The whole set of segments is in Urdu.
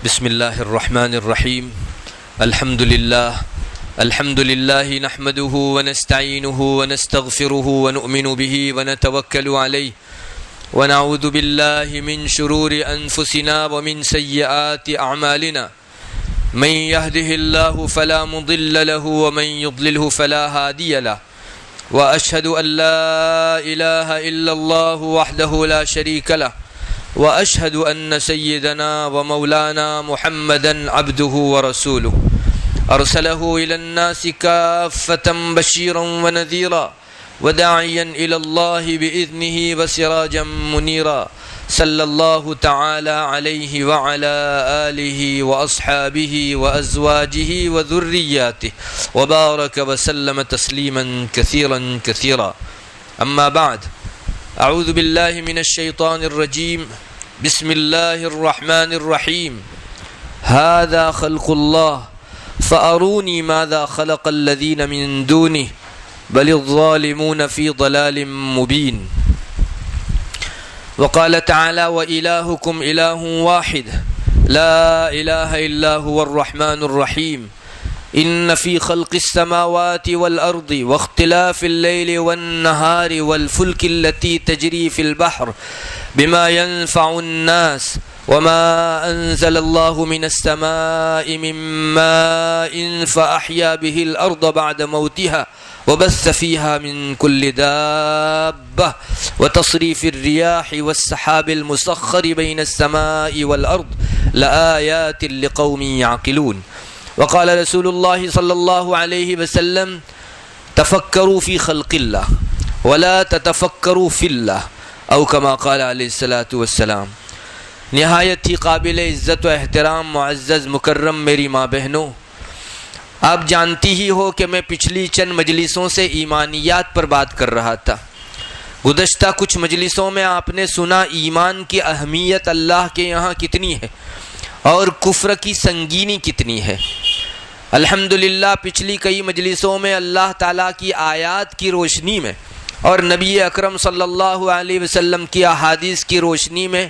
بسم اللہ الرحمن الرحیم الحمد للہ نحمده ونستعینه ونستغفره ونؤمن به ونتوکل علیہ ونعوذ باللہ من شرور انفسنا ومن سیئات اعمالنا من يهده اللہ فلا مضل له ومن يضلله فلا هادی له واشهد ان لا الہ الا اللہ وحده لا شریک له واشهد ان سيدنا ومولانا محمدا عبده ورسوله ارسله الى الناس كافة بشيرا ونذيرا وداعيا الى الله باذنه وسراجا منيرا صلى الله تعالى عليه وعلى آله واصحابه وازواجه وذرياته وبارك وسلم تسليما كثيرا كثيرا. اما بعد، اعوذ باللہ من الشیطان الرجیم، بسم اللہ الرحمن الرحیم. هذا خلق اللہ فارونی ماذا خلق الذین من دونہ بل الظالمون فی ضلال مبین. وقال تعالی وإلہکم الہ واحد لا الہ الا هو الرحمن الرحیم. ان فی خلق السماوات والارض واختلاف اللیل والنہار والفلک التي تجری فی البحر بما ينفع الناس وما انزل اللہ من السماء من ماء فاحیا به الارض بعد موتها وبث فيها من كل دابة وتصريف الرياح والسحاب المسخر بين السماء والارض لآيات لقوم يعقلون. وقال رسول اللہ صلی اللہ علیہ وسلم تفکروا فی خلق اللہ ولا تتفکروا فی اللہ او کما قال علیہ الصلاۃ والسلام. نہایت ہی قابل عزت و احترام معزز مکرم میری ماں بہنوں، آپ جانتی ہی ہو کہ میں پچھلی چند مجلسوں سے ایمانیات پر بات کر رہا تھا. گزشتہ کچھ مجلسوں میں آپ نے سنا ایمان کی اہمیت اللہ کے یہاں کتنی ہے اور کفر کی سنگینی کتنی ہے. الحمدللہ پچھلی کئی مجلسوں میں اللہ تعالیٰ کی آیات کی روشنی میں اور نبی اکرم صلی اللہ علیہ وسلم کی احادیث کی روشنی میں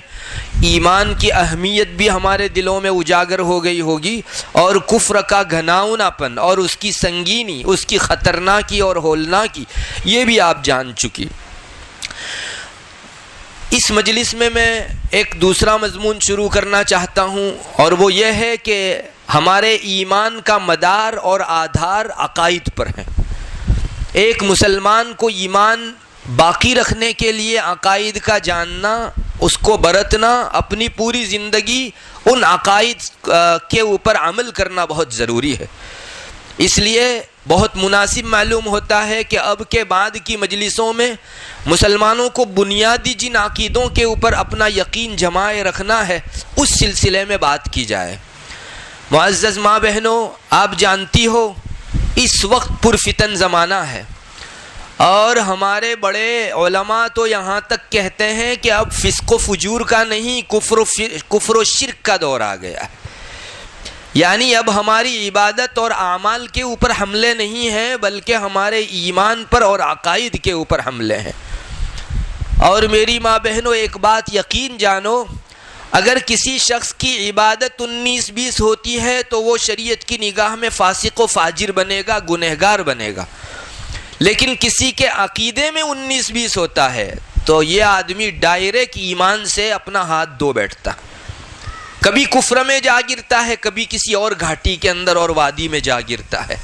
ایمان کی اہمیت بھی ہمارے دلوں میں اجاگر ہو گئی ہوگی، اور کفر کا گھناؤناپن اور اس کی سنگینی، اس کی خطرناکی اور ہولناکی یہ بھی آپ جان چکی. اس مجلس میں ایک دوسرا مضمون شروع کرنا چاہتا ہوں، اور وہ یہ ہے کہ ہمارے ایمان کا مدار اور آدھار عقائد پر ہے. ایک مسلمان کو ایمان باقی رکھنے کے لیے عقائد کا جاننا، اس کو برتنا، اپنی پوری زندگی ان عقائد کے اوپر عمل کرنا بہت ضروری ہے. اس لیے بہت مناسب معلوم ہوتا ہے کہ اب کے بعد کی مجلسوں میں مسلمانوں کو بنیادی جن عقیدوں کے اوپر اپنا یقین جمائے رکھنا ہے اس سلسلے میں بات کی جائے. معزز ماں بہنوں، آپ جانتی ہو اس وقت پرفتن زمانہ ہے، اور ہمارے بڑے علماء تو یہاں تک کہتے ہیں کہ اب فسق و فجور کا نہیں، کفر و شرک کا دور آ گیا ہے. یعنی اب ہماری عبادت اور اعمال کے اوپر حملے نہیں ہیں، بلکہ ہمارے ایمان پر اور عقائد کے اوپر حملے ہیں. اور میری ماں بہنوں، ایک بات یقین جانو، اگر کسی شخص کی عبادت 19-20 ہوتی ہے تو وہ شریعت کی نگاہ میں فاسق و فاجر بنے گا، گنہگار بنے گا. لیکن کسی کے عقیدے میں 19-20 ہوتا ہے تو یہ آدمی ڈائریکٹ ایمان سے اپنا ہاتھ دھو بیٹھتا، کبھی کفر میں جا گرتا ہے، کبھی کسی اور گھاٹی کے اندر اور وادی میں جا گرتا ہے.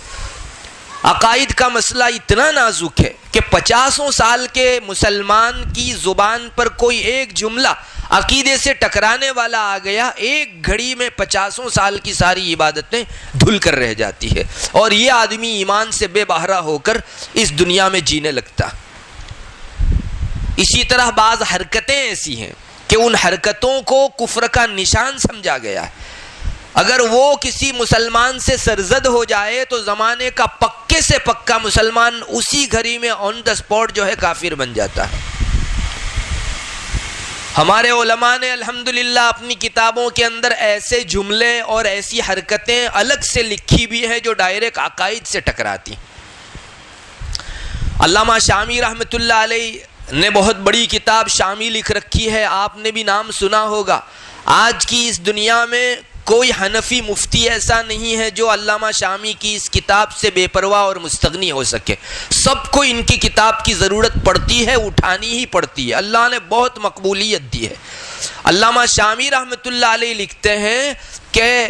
عقائد کا مسئلہ اتنا نازک ہے کہ 50 سال کے مسلمان کی زبان پر کوئی ایک جملہ عقیدے سے ٹکرانے والا آ گیا، ایک گھڑی میں 50 سال کی ساری عبادتیں دھل کر رہ جاتی ہے، اور یہ آدمی ایمان سے بے بہرہ ہو کر اس دنیا میں جینے لگتا. اسی طرح بعض حرکتیں ایسی ہیں کہ ان حرکتوں کو کفر کا نشان سمجھا گیا ہے. اگر وہ کسی مسلمان سے سرزد ہو جائے تو زمانے کا پکے سے پکا مسلمان اسی گھڑی میں آن دا اسپاٹ جو ہے کافر بن جاتا ہے. ہمارے علماء نے الحمدللہ اپنی کتابوں کے اندر ایسے جملے اور ایسی حرکتیں الگ سے لکھی بھی ہیں جو ڈائریکٹ عقائد سے ٹکراتی ہیں. علامہ شامی رحمۃ اللہ علیہ نے بہت بڑی کتاب شامی لکھ رکھی ہے، آپ نے بھی نام سنا ہوگا. آج کی اس دنیا میں کوئی حنفی مفتی ایسا نہیں ہے جو علامہ شامی کی اس کتاب سے بے پرواہ اور مستغنی ہو سکے. سب کو ان کی کتاب کی ضرورت پڑتی ہے, اٹھانی ہی پڑتی ہے. اللہ نے بہت مقبولیت دی ہے. علامہ شامی رحمۃ اللہ علیہ لکھتے ہیں کہ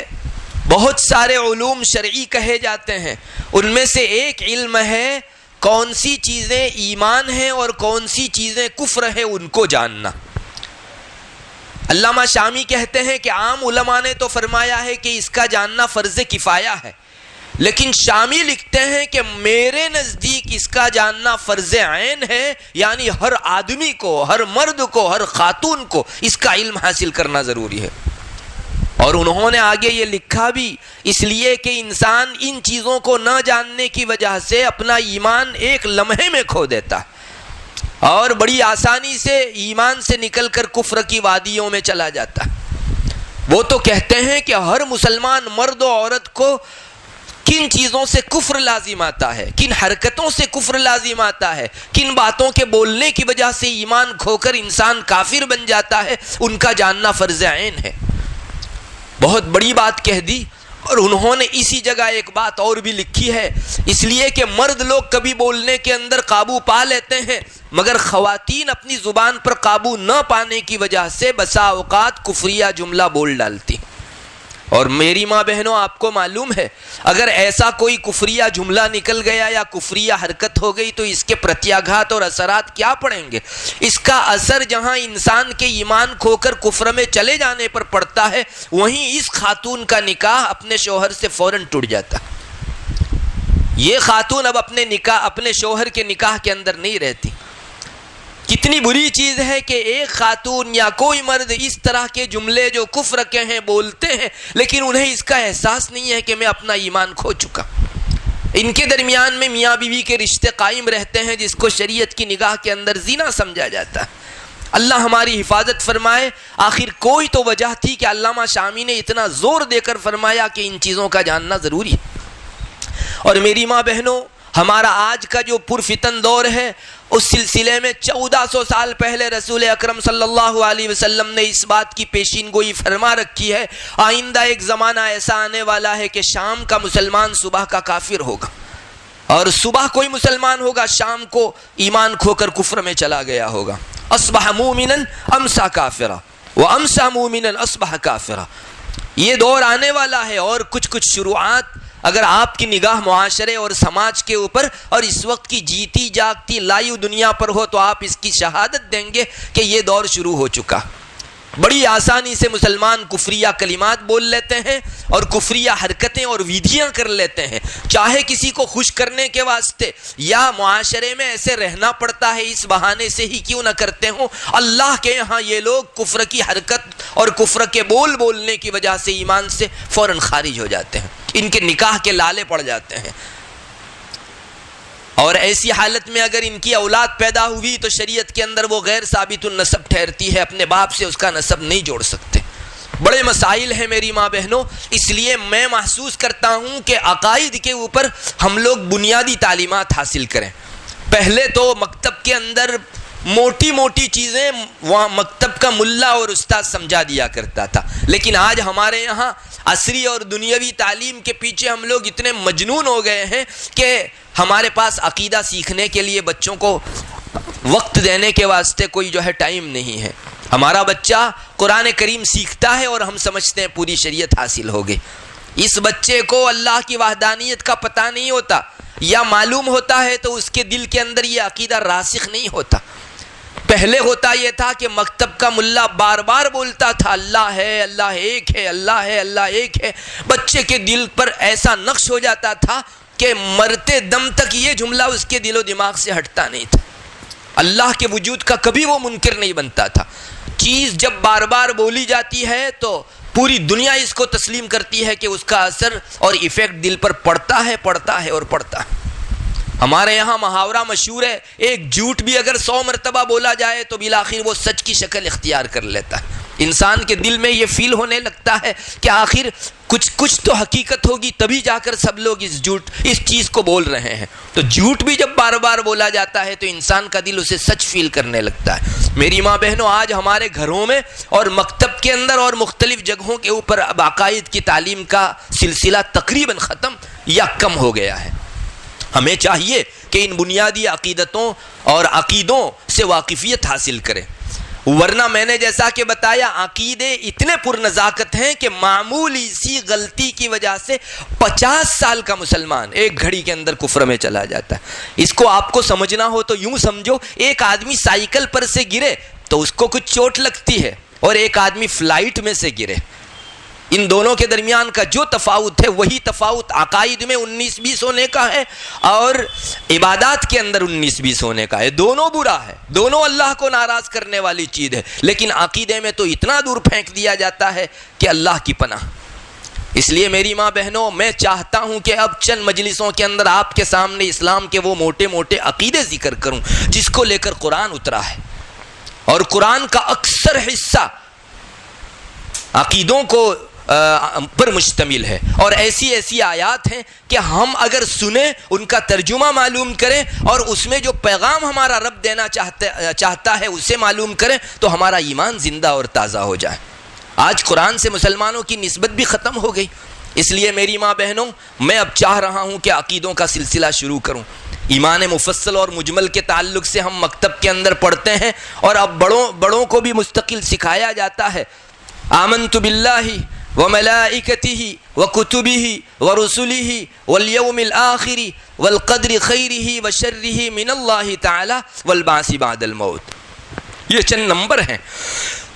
بہت سارے علوم شرعی کہے جاتے ہیں, ان میں سے ایک علم ہے کون سی چیزیں ایمان ہیں اور کون سی چیزیں کفر ہیں ان کو جاننا. علامہ شامی کہتے ہیں کہ عام علماء نے تو فرمایا ہے کہ اس کا جاننا فرض کفایہ ہے, لیکن شامی لکھتے ہیں کہ میرے نزدیک اس کا جاننا فرض عین ہے, یعنی ہر آدمی کو, ہر مرد کو, ہر خاتون کو اس کا علم حاصل کرنا ضروری ہے. اور انہوں نے آگے یہ لکھا بھی اس لیے کہ انسان ان چیزوں کو نہ جاننے کی وجہ سے اپنا ایمان ایک لمحے میں کھو دیتا ہے اور بڑی آسانی سے ایمان سے نکل کر کفر کی وادیوں میں چلا جاتا ہے. وہ تو کہتے ہیں کہ ہر مسلمان مرد و عورت کو کن چیزوں سے کفر لازم آتا ہے, کن حرکتوں سے کفر لازم آتا ہے, کن باتوں کے بولنے کی وجہ سے ایمان کھو کر انسان کافر بن جاتا ہے, ان کا جاننا فرض عین ہے. بہت بڑی بات کہہ دی. اور انہوں نے اسی جگہ ایک بات اور بھی لکھی ہے, اس لیے کہ مرد لوگ کبھی بولنے کے اندر قابو پا لیتے ہیں, مگر خواتین اپنی زبان پر قابو نہ پانے کی وجہ سے بسا اوقات کفریہ جملہ بول ڈالتی. اور میری ماں بہنوں, آپ کو معلوم ہے اگر ایسا کوئی کفریہ جملہ نکل گیا یا کفریہ حرکت ہو گئی تو اس کے پرتیاگھات اور اثرات کیا پڑیں گے. اس کا اثر جہاں انسان کے ایمان کھو کر کفر میں چلے جانے پر پڑتا ہے, وہیں اس خاتون کا نکاح اپنے شوہر سے فوراً ٹوٹ جاتا. یہ خاتون اب اپنے شوہر کے نکاح کے اندر نہیں رہتی. کتنی بری چیز ہے کہ ایک خاتون یا کوئی مرد اس طرح کے جملے جو کفر کے ہیں بولتے ہیں, لیکن انہیں اس کا احساس نہیں ہے کہ میں اپنا ایمان کھو چکا. ان کے درمیان میں میاں بیوی کے رشتے قائم رہتے ہیں جس کو شریعت کی نگاہ کے اندر زنا سمجھا جاتا ہے. اللہ ہماری حفاظت فرمائے. آخر کوئی تو وجہ تھی کہ علامہ شامی نے اتنا زور دے کر فرمایا کہ ان چیزوں کا جاننا ضروری ہے. اور میری ماں بہنوں, ہمارا آج کا جو پرفتن دور ہے اس سلسلے میں 1400 سال پہلے رسول اکرم صلی اللہ علیہ وسلم نے اس بات کی پیشین گوئی فرما رکھی ہے, آئندہ ایک زمانہ ایسا آنے والا ہے کہ شام کا مسلمان صبح کا کافر ہوگا, اور صبح کوئی مسلمان ہوگا شام کو ایمان کھو کر کفر میں چلا گیا ہوگا. اصبح مومنا امسا کافرا وامسا مومنا اصبح کافرا. یہ دور آنے والا ہے. اور کچھ شروعات اگر آپ کی نگاہ معاشرے اور سماج کے اوپر اور اس وقت کی جیتی جاگتی لائیو دنیا پر ہو تو آپ اس کی شہادت دیں گے کہ یہ دور شروع ہو چکا. بڑی آسانی سے مسلمان کفریہ کلمات بول لیتے ہیں اور کفریہ حرکتیں اور ودھیاں کر لیتے ہیں, چاہے کسی کو خوش کرنے کے واسطے یا معاشرے میں ایسے رہنا پڑتا ہے اس بہانے سے ہی کیوں نہ کرتے ہوں. اللہ کے یہاں یہ لوگ کفر کی حرکت اور کفر کے بولنے کی وجہ سے ایمان سے فوراً خارج ہو جاتے ہیں, ان کے نکاح کے لالے پڑ جاتے ہیں. اور ایسی حالت میں اگر ان کی اولاد پیدا ہوئی تو شریعت کے اندر وہ غیر ثابت النسب ٹھہرتی ہے, اپنے باپ سے اس کا نسب نہیں جوڑ سکتے. بڑے مسائل ہیں میری ماں بہنوں. اس لیے میں محسوس کرتا ہوں کہ عقائد کے اوپر ہم لوگ بنیادی تعلیمات حاصل کریں. پہلے تو مکتب کے اندر موٹی موٹی چیزیں وہاں مکتب کا ملا اور استاد سمجھا دیا کرتا تھا, لیکن آج ہمارے یہاں عصری اور دنیاوی تعلیم کے پیچھے ہم لوگ اتنے مجنون ہو گئے ہیں کہ ہمارے پاس عقیدہ سیکھنے کے لیے بچوں کو وقت دینے کے واسطے کوئی ٹائم نہیں ہے. ہمارا بچہ قرآن کریم سیکھتا ہے اور ہم سمجھتے ہیں پوری شریعت حاصل ہو گئی. اس بچے کو اللہ کی وحدانیت کا پتہ نہیں ہوتا, یا معلوم ہوتا ہے تو اس کے دل کے اندر یہ عقیدہ راسخ نہیں ہوتا. پہلے ہوتا یہ تھا کہ مکتب کا ملا بار بار بولتا تھا اللہ ہے, اللہ ایک ہے, اللہ ہے, اللہ ایک ہے. بچے کے دل پر ایسا نقش ہو جاتا تھا کہ مرتے دم تک یہ جملہ اس کے دل و دماغ سے ہٹتا نہیں تھا. اللہ کے وجود کا کبھی وہ منکر نہیں بنتا تھا. چیز جب بار بار بولی جاتی ہے تو پوری دنیا اس کو تسلیم کرتی ہے کہ اس کا اثر اور ایفیکٹ دل پر پڑتا ہے اور پڑتا ہے. ہمارے یہاں محاورہ مشہور ہے, ایک جھوٹ بھی اگر 100 مرتبہ بولا جائے تو بالآخر وہ سچ کی شکل اختیار کر لیتا ہے. انسان کے دل میں یہ فیل ہونے لگتا ہے کہ آخر کچھ تو حقیقت ہوگی، تبھی جا کر سب لوگ اس چیز کو بول رہے ہیں. تو جھوٹ بھی جب بار بار بولا جاتا ہے تو انسان کا دل اسے سچ فیل کرنے لگتا ہے. میری ماں بہنوں، آج ہمارے گھروں میں اور مکتب کے اندر اور مختلف جگہوں کے اوپر اب عقائد کی تعلیم کا سلسلہ تقریباً ختم یا کم ہو گیا ہے. ہمیں چاہیے کہ ان بنیادی عقیدتوں اور عقیدوں سے واقفیت حاصل کریں، ورنہ میں نے جیسا کہ بتایا عقیدے اتنے پر نزاکت ہیں کہ معمولی سی غلطی کی وجہ سے 50 سال کا مسلمان ایک گھڑی کے اندر کفر میں چلا جاتا ہے. اس کو آپ کو سمجھنا ہو تو یوں سمجھو، ایک آدمی سائیکل پر سے گرے تو اس کو کچھ چوٹ لگتی ہے، اور ایک آدمی فلائٹ میں سے گرے، ان دونوں کے درمیان کا جو تفاوت ہے وہی تفاوت عقائد میں 19-20 ہونے کا ہے اور عبادات کے اندر 19-20 ہونے کا ہے. دونوں برا ہے، دونوں اللہ کو ناراض کرنے والی چیز ہے، لیکن عقیدے میں تو اتنا دور پھینک دیا جاتا ہے کہ اللہ کی پناہ. اس لیے میری ماں بہنوں، میں چاہتا ہوں کہ اب چند مجلسوں کے اندر آپ کے سامنے اسلام کے وہ موٹے موٹے عقیدے ذکر کروں جس کو لے کر قرآن اترا ہے، اور قرآن کا اکثر حصہ عقیدوں کو پر مشتمل ہے، اور ایسی آیات ہیں کہ ہم اگر سنیں، ان کا ترجمہ معلوم کریں اور اس میں جو پیغام ہمارا رب دینا چاہتا ہے اسے معلوم کریں تو ہمارا ایمان زندہ اور تازہ ہو جائے. آج قرآن سے مسلمانوں کی نسبت بھی ختم ہو گئی. اس لیے میری ماں بہنوں، میں اب چاہ رہا ہوں کہ عقیدوں کا سلسلہ شروع کروں. ایمان مفصل اور مجمل کے تعلق سے ہم مکتب کے اندر پڑھتے ہیں، اور اب بڑوں کو بھی مستقل سکھایا جاتا ہے. آمنت باللہ وملائکتہ وکتبہ ورسلہ والیوم الآخر والقدر خیرہ وشرہ من اللہ تعالی والبعث بعد الموت. یہ چند نمبر ہیں،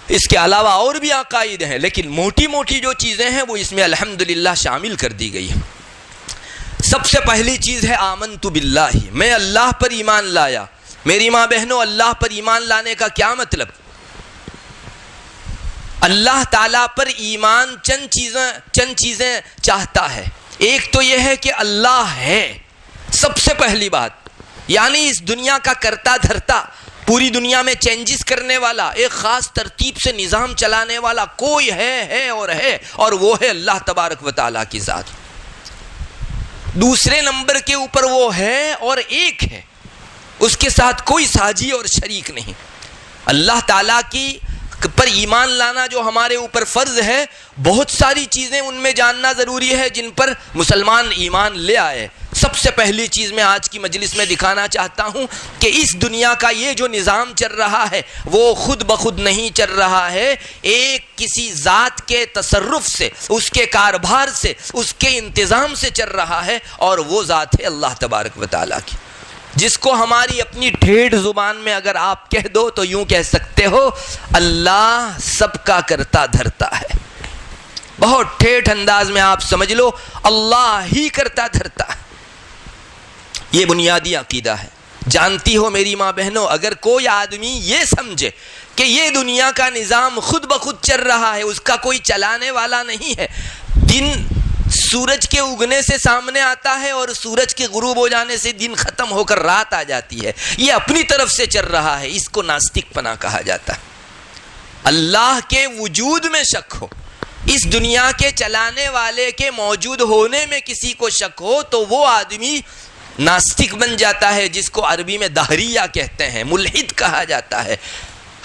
اس کے علاوہ اور بھی عقائد ہیں، لیکن موٹی موٹی جو چیزیں ہیں وہ اس میں الحمدللہ شامل کر دی گئی ہیں. سب سے پہلی چیز ہے آمنت باللہ، میں اللہ پر ایمان لایا. میری ماں بہنوں، اللہ پر ایمان لانے کا کیا مطلب؟ اللہ تعالیٰ پر ایمان چند چیزیں چاہتا ہے. ایک تو یہ ہے کہ اللہ ہے، سب سے پہلی بات، یعنی اس دنیا کا کرتا دھرتا، پوری دنیا میں چینجز کرنے والا، ایک خاص ترتیب سے نظام چلانے والا کوئی ہے اور وہ ہے اللہ تبارک و تعالیٰ کی ذات. دوسرے نمبر کے اوپر وہ ہے اور ایک ہے، اس کے ساتھ کوئی ساجی اور شریک نہیں. اللہ تعالیٰ کی پر ایمان لانا جو ہمارے اوپر فرض ہے، بہت ساری چیزیں ان میں جاننا ضروری ہے جن پر مسلمان ایمان لے آئے. سب سے پہلی چیز میں آج کی مجلس میں دکھانا چاہتا ہوں کہ اس دنیا کا یہ جو نظام چل رہا ہے وہ خود بخود نہیں چل رہا ہے، ایک کسی ذات کے تصرف سے، اس کے کاربھار سے، اس کے انتظام سے چل رہا ہے، اور وہ ذات ہے اللہ تبارک و تعالیٰ کی، جس کو ہماری اپنی ٹھیٹھ زبان میں اگر آپ کہہ دو تو یوں کہہ سکتے ہو، اللہ سب کا کرتا دھرتا ہے. بہت ٹھیٹھ انداز میں آپ سمجھ لو، اللہ ہی کرتا دھرتا ہے. یہ بنیادی عقیدہ ہے. جانتی ہو میری ماں بہنوں، اگر کوئی آدمی یہ سمجھے کہ یہ دنیا کا نظام خود بخود چل رہا ہے، اس کا کوئی چلانے والا نہیں ہے، دن سورج کے اگنے سے سامنے آتا ہے اور سورج کے غروب ہو جانے سے دن ختم ہو کر رات آ جاتی ہے، یہ اپنی طرف سے چل رہا ہے، اس کو ناستک پنا کہا جاتا ہے. اللہ کے وجود میں شک ہو، اس دنیا کے چلانے والے کے موجود ہونے میں کسی کو شک ہو تو وہ آدمی ناستک بن جاتا ہے، جس کو عربی میں دہریہ کہتے ہیں، ملحد کہا جاتا ہے.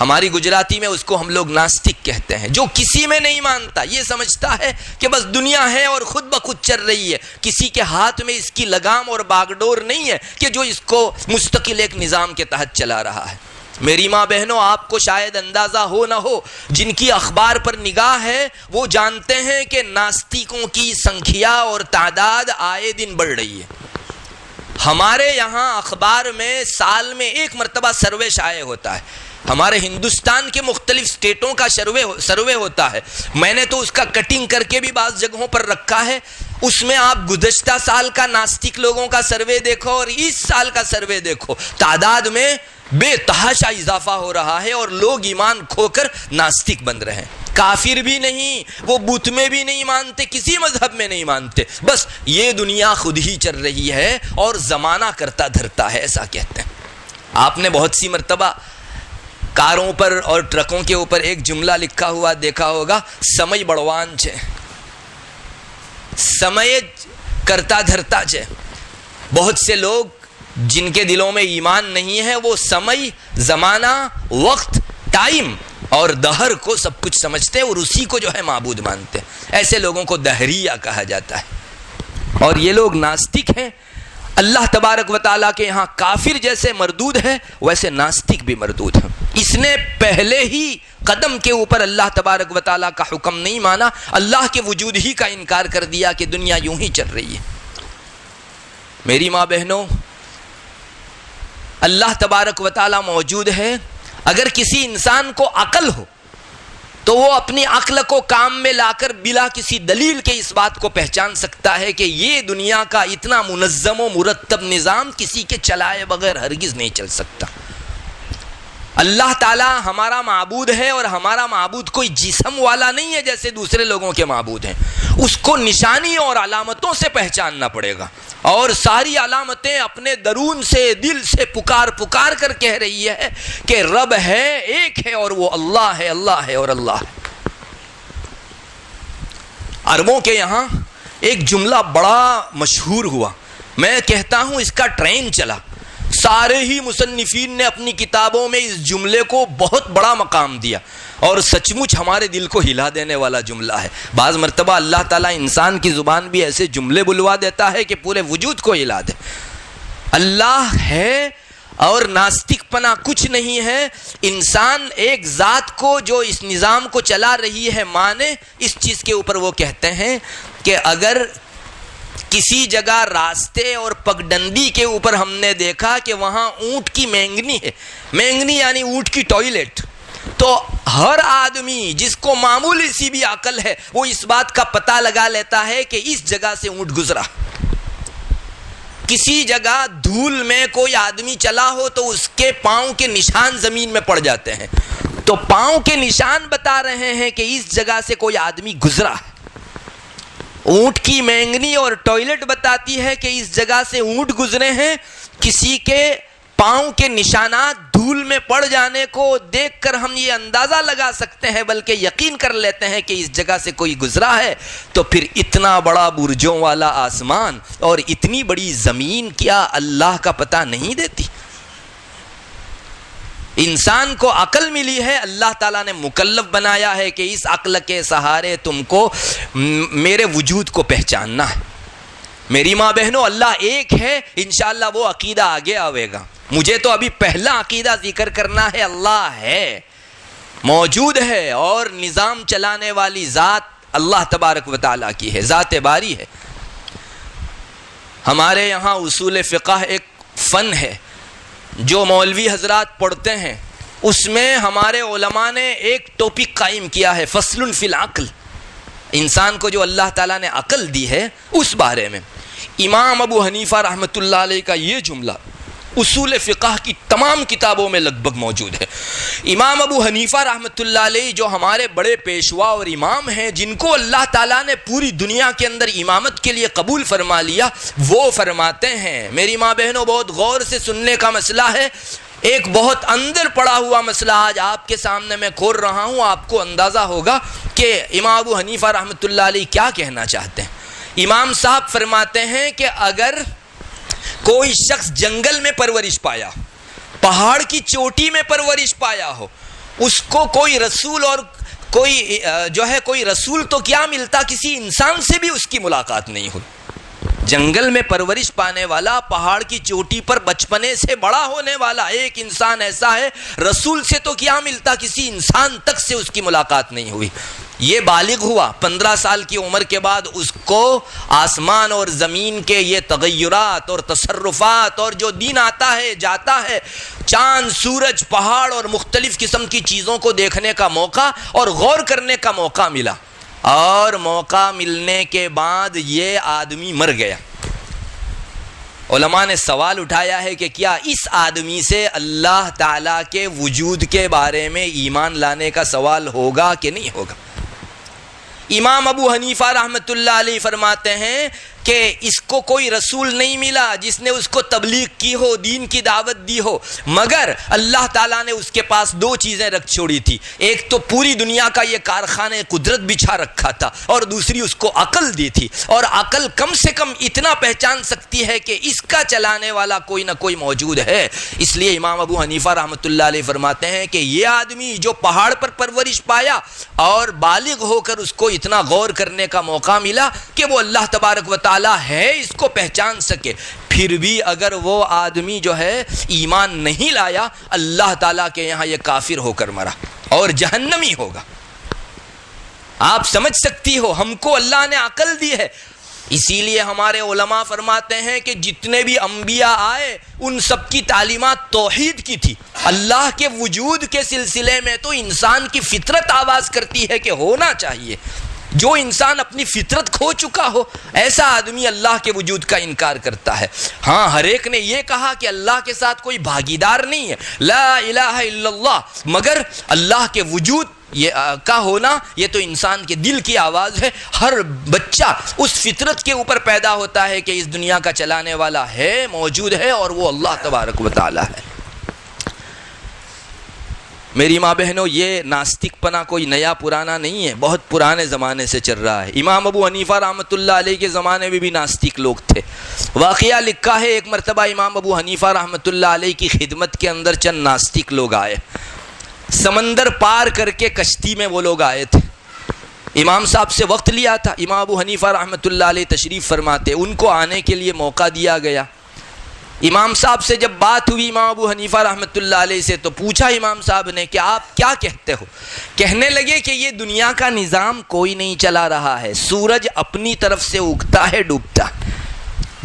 ہماری گجراتی میں اس کو ہم لوگ ناستک کہتے ہیں. جو کسی میں نہیں مانتا، یہ سمجھتا ہے کہ بس دنیا ہے اور خود بخود چل رہی ہے، کسی کے ہاتھ میں اس کی لگام اور باگڈور نہیں ہے کہ جو اس کو مستقل ایک نظام کے تحت چلا رہا ہے. میری ماں بہنوں، آپ کو شاید اندازہ ہو نہ ہو، جن کی اخبار پر نگاہ ہے وہ جانتے ہیں کہ ناستکوں کی سنکھیا اور تعداد آئے دن بڑھ رہی ہے. ہمارے یہاں اخبار میں سال میں ایک مرتبہ سروے شائع ہوتا ہے. ہمارے ہندوستان کے مختلف اسٹیٹوں کا سروے ہوتا ہے. میں نے تو اس کا کٹنگ کر کے بھی بعض جگہوں پر رکھا ہے. اس میں آپ گزشتہ سال کا ناستک لوگوں کا سروے دیکھو اور اس سال کا سروے دیکھو، تعداد میں بے تحاشا اضافہ ہو رہا ہے اور لوگ ایمان کھو کر ناستک بن رہے ہیں. کافر بھی نہیں، وہ بت میں بھی نہیں مانتے، کسی مذہب میں نہیں مانتے، بس یہ دنیا خود ہی چل رہی ہے اور زمانہ کرتا دھرتا ہے، ایسا کہتے ہیں. آپ نے بہت سی مرتبہ کاروں پر اور ٹرکوں کے اوپر ایک جملہ لکھا ہوا دیکھا ہوگا, سمے بڑوان چھے, سمے کرتا دھرتا چھے. بہت سے لوگ جن کے دلوں میں ایمان نہیں ہے وہ سمے, زمانہ, وقت, ٹائم اور دہر کو سب کچھ سمجھتے اور اسی کو جو ہے معبود مانتے. ایسے لوگوں کو دہریہ کہا جاتا ہے, اور یہ لوگ ناستک ہیں. اللہ تبارک و تعالیٰ کے یہاں کافر جیسے مردود ہے ویسے ناستک بھی مردود ہے. اس نے پہلے ہی قدم کے اوپر اللہ تبارک و تعالیٰ کا حکم نہیں مانا, اللہ کے وجود ہی کا انکار کر دیا کہ دنیا یوں ہی چل رہی ہے. میری ماں بہنوں, اللہ تبارک و تعالیٰ موجود ہے. اگر کسی انسان کو عقل ہو تو وہ اپنی عقل کو کام میں لا کر بلا کسی دلیل کے اس بات کو پہچان سکتا ہے کہ یہ دنیا کا اتنا منظم و مرتب نظام کسی کے چلائے بغیر ہرگز نہیں چل سکتا. اللہ تعالیٰ ہمارا معبود ہے, اور ہمارا معبود کوئی جسم والا نہیں ہے جیسے دوسرے لوگوں کے معبود ہیں. اس کو نشانی اور علامتوں سے پہچاننا پڑے گا, اور ساری علامتیں اپنے درون سے, دل سے پکار پکار کر کہہ رہی ہے کہ رب ہے, ایک ہے, اور وہ اللہ ہے, اللہ ہے اور اللہ ہے. عربوں کے یہاں ایک جملہ بڑا مشہور ہوا, میں کہتا ہوں اس کا ٹرین چلا. سارے ہی مصنفین نے اپنی کتابوں میں اس جملے کو بہت بڑا مقام دیا, اور سچ مچ ہمارے دل کو ہلا دینے والا جملہ ہے. بعض مرتبہ اللہ تعالیٰ انسان کی زبان بھی ایسے جملے بلوا دیتا ہے کہ پورے وجود کو ہلا دے. اللہ ہے اور ناستک پنا کچھ نہیں ہے. انسان ایک ذات کو جو اس نظام کو چلا رہی ہے مانے, اس چیز کے اوپر وہ کہتے ہیں کہ اگر کسی جگہ راستے اور پگڈنڈی کے اوپر ہم نے دیکھا کہ وہاں اونٹ کی مینگنی ہے, مینگنی یعنی اونٹ کی ٹوائلٹ, تو ہر آدمی جس کو معمولی سی بھی عقل ہے وہ اس بات کا پتہ لگا لیتا ہے کہ اس جگہ سے اونٹ گزرا. کسی جگہ دھول میں کوئی آدمی چلا ہو تو اس کے پاؤں کے نشان زمین میں پڑ جاتے ہیں, تو پاؤں کے نشان بتا رہے ہیں کہ اس جگہ سے کوئی آدمی گزرا ہے. اونٹ کی مینگنی اور ٹوائلٹ بتاتی ہے کہ اس جگہ سے اونٹ گزرے ہیں. کسی کے پاؤں کے نشانات دھول میں پڑ جانے کو دیکھ کر ہم یہ اندازہ لگا سکتے ہیں, بلکہ یقین کر لیتے ہیں کہ اس جگہ سے کوئی گزرا ہے. تو پھر اتنا بڑا برجوں والا آسمان اور اتنی بڑی زمین کیا اللہ کا پتہ نہیں دیتی؟ انسان کو عقل ملی ہے, اللہ تعالیٰ نے مکلف بنایا ہے کہ اس عقل کے سہارے تم کو میرے وجود کو پہچاننا ہے. میری ماں بہنوں, اللہ ایک ہے, انشاءاللہ وہ عقیدہ آگے آئے گا. مجھے تو ابھی پہلا عقیدہ ذکر کرنا ہے, اللہ ہے, موجود ہے, اور نظام چلانے والی ذات اللہ تبارک و تعالیٰ کی ہے, ذات باری ہے. ہمارے یہاں اصول فقہ ایک فن ہے جو مولوی حضرات پڑھتے ہیں, اس میں ہمارے علماء نے ایک ٹاپک قائم کیا ہے, فصل فی العقل. انسان کو جو اللہ تعالیٰ نے عقل دی ہے اس بارے میں. امام ابو حنیفہ رحمۃ اللہ علیہ کا یہ جملہ اصول فقہ کی تمام کتابوں میں لگ بھگ موجود ہے. امام ابو حنیفہ رحمۃ اللہ علیہ جو ہمارے بڑے پیشوا اور امام ہیں, جن کو اللہ تعالیٰ نے پوری دنیا کے اندر امامت کے لیے قبول فرما لیا, وہ فرماتے ہیں, میری ماں بہنوں بہت غور سے سننے کا مسئلہ ہے, ایک بہت اندر پڑا ہوا مسئلہ آج آپ کے سامنے میں کھول رہا ہوں, آپ کو اندازہ ہوگا کہ امام ابو حنیفہ رحمۃ اللہ علیہ کیا کہنا چاہتے ہیں. امام صاحب فرماتے ہیں کہ اگر کوئی شخص جنگل میں پرورش پایا, پہاڑ کی چوٹی میں پرورش پایا ہو, اس کو کوئی رسول اور کوئی رسول تو کیا ملتا, کسی انسان سے بھی اس کی ملاقات نہیں ہوئی. جنگل میں پرورش پانے والا, پہاڑ کی چوٹی پر بچپنے سے بڑا ہونے والا ایک انسان ایسا ہے, رسول سے تو کیا ملتا, کسی انسان تک سے اس کی ملاقات نہیں ہوئی. یہ بالغ ہوا 15 سال کی عمر کے بعد, اس کو آسمان اور زمین کے یہ تغیرات اور تصرفات اور جو دین آتا ہے جاتا ہے, چاند, سورج, پہاڑ اور مختلف قسم کی چیزوں کو دیکھنے کا موقع اور غور کرنے کا موقع ملا. اور موقع ملنے کے بعد یہ آدمی مر گیا. علماء نے سوال اٹھایا ہے کہ کیا اس آدمی سے اللہ تعالیٰ کے وجود کے بارے میں ایمان لانے کا سوال ہوگا کہ نہیں ہوگا؟ امام ابو حنیفہ رحمۃ اللہ علیہ فرماتے ہیں کہ اس کو کوئی رسول نہیں ملا جس نے اس کو تبلیغ کی ہو، دین کی دعوت دی ہو، مگر اللہ تعالیٰ نے اس کے پاس دو چیزیں رکھ چھوڑی تھی. ایک تو پوری دنیا کا یہ کارخانے قدرت بچھا رکھا تھا، اور دوسری اس کو عقل دی تھی. اور عقل کم سے کم اتنا پہچان سکتی ہے کہ اس کا چلانے والا کوئی نہ کوئی موجود ہے. اس لیے امام ابو حنیفہ رحمۃ اللہ علیہ فرماتے ہیں کہ یہ آدمی جو پہاڑ پر پرورش پایا اور بالغ ہو کر اس کو اتنا غور کرنے کا موقع ملا کہ وہ اللہ تبارک و تعالیٰ ہے اس کو پہچان سکے، پھر بھی اگر وہ آدمی جو ہے ایمان نہیں لایا، اللہ تعالیٰ کے یہاں یہ کافر ہو کر مرا اور جہنمی ہوگا. آپ سمجھ سکتی ہو، ہم کو اللہ نے عقل دی ہے. اسی لیے ہمارے علماء فرماتے ہیں کہ جتنے بھی انبیاء آئے ان سب کی تعلیمات توحید کی تھی. اللہ کے وجود کے سلسلے میں تو انسان کی فطرت آواز کرتی ہے کہ ہونا چاہیے. جو انسان اپنی فطرت کھو چکا ہو ایسا آدمی اللہ کے وجود کا انکار کرتا ہے. ہاں، ہر ایک نے یہ کہا کہ اللہ کے ساتھ کوئی بھاگیدار نہیں ہے، لا الہ الا اللہ، مگر اللہ کے وجود یہ کا ہونا یہ تو انسان کے دل کی آواز ہے. ہر بچہ اس فطرت کے اوپر پیدا ہوتا ہے کہ اس دنیا کا چلانے والا ہے، موجود ہے، اور وہ اللہ تبارک و تعالی ہے. میری ماں بہنوں، یہ ناستک پنا کوئی نیا پرانا نہیں ہے، بہت پرانے زمانے سے چل رہا ہے. امام ابو حنیفہ رحمۃ اللہ علیہ کے زمانے میں بھی ناستک لوگ تھے. واقعہ لکھا ہے ایک مرتبہ امام ابو حنیفہ رحمۃ اللہ علیہ کی خدمت کے اندر چند ناستک لوگ آئے. سمندر پار کر کے کشتی میں وہ لوگ آئے تھے. امام صاحب سے وقت لیا تھا. امام ابو حنیفہ رحمۃ اللہ علیہ تشریف فرماتے، ان کو آنے کے لیے موقع دیا گیا. امام صاحب سے جب بات ہوئی امام ابو حنیفہ رحمۃ اللہ علیہ سے، تو پوچھا امام صاحب نے کہ آپ کیا کہتے ہو؟ کہنے لگے کہ یہ دنیا کا نظام کوئی نہیں چلا رہا ہے. سورج اپنی طرف سے اگتا ہے، ڈوبتا ہے،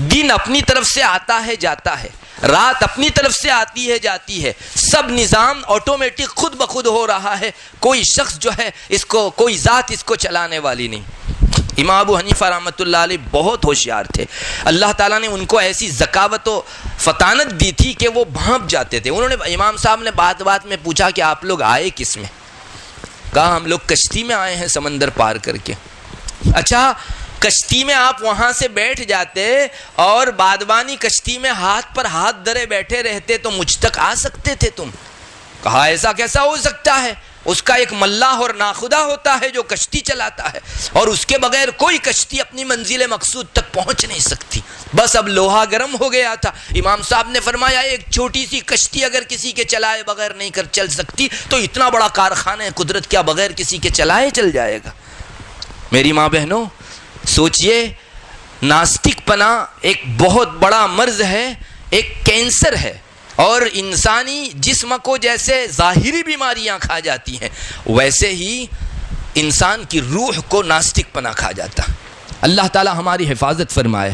دن اپنی طرف سے آتا ہے، جاتا ہے، رات اپنی طرف سے آتی ہے، جاتی ہے. سب نظام آٹومیٹک خود بخود ہو رہا ہے. کوئی شخص جو ہے اس کو، کوئی ذات اس کو چلانے والی نہیں. امام ابو حنیفہ رحمۃ اللہ علیہ بہت ہوشیار تھے. اللہ تعالیٰ نے ان کو ایسی ذکاوت و فطانت دی تھی کہ وہ بھانپ جاتے تھے. انہوں نے، امام صاحب نے بات بات میں پوچھا کہ آپ لوگ آئے کس میں؟ کہا ہم لوگ کشتی میں آئے ہیں سمندر پار کر کے. اچھا، کشتی میں آپ وہاں سے بیٹھ جاتے اور بادبانی کشتی میں ہاتھ پر ہاتھ دھرے بیٹھے رہتے تو مجھ تک آ سکتے تھے تم. کہا ایسا کیسا ہو سکتا ہے؟ اس کا ایک ملاح اور ناخدا ہوتا ہے جو کشتی چلاتا ہے، اور اس کے بغیر کوئی کشتی اپنی منزل مقصود تک پہنچ نہیں سکتی. بس اب لوہا گرم ہو گیا تھا. امام صاحب نے فرمایا ایک چھوٹی سی کشتی اگر کسی کے چلائے بغیر نہیں کر چل سکتی تو اتنا بڑا کارخانہ قدرت کیا بغیر کسی کے چلائے چل جائے گا؟ میری ماں بہنوں، سوچئے، ناستک پنا ایک بہت بڑا مرض ہے، ایک کینسر ہے. اور انسانی جسم کو جیسے ظاہری بیماریاں کھا جاتی ہیں ویسے ہی انسان کی روح کو ناستک پنا کھا جاتا. اللہ تعالی ہماری حفاظت فرمائے.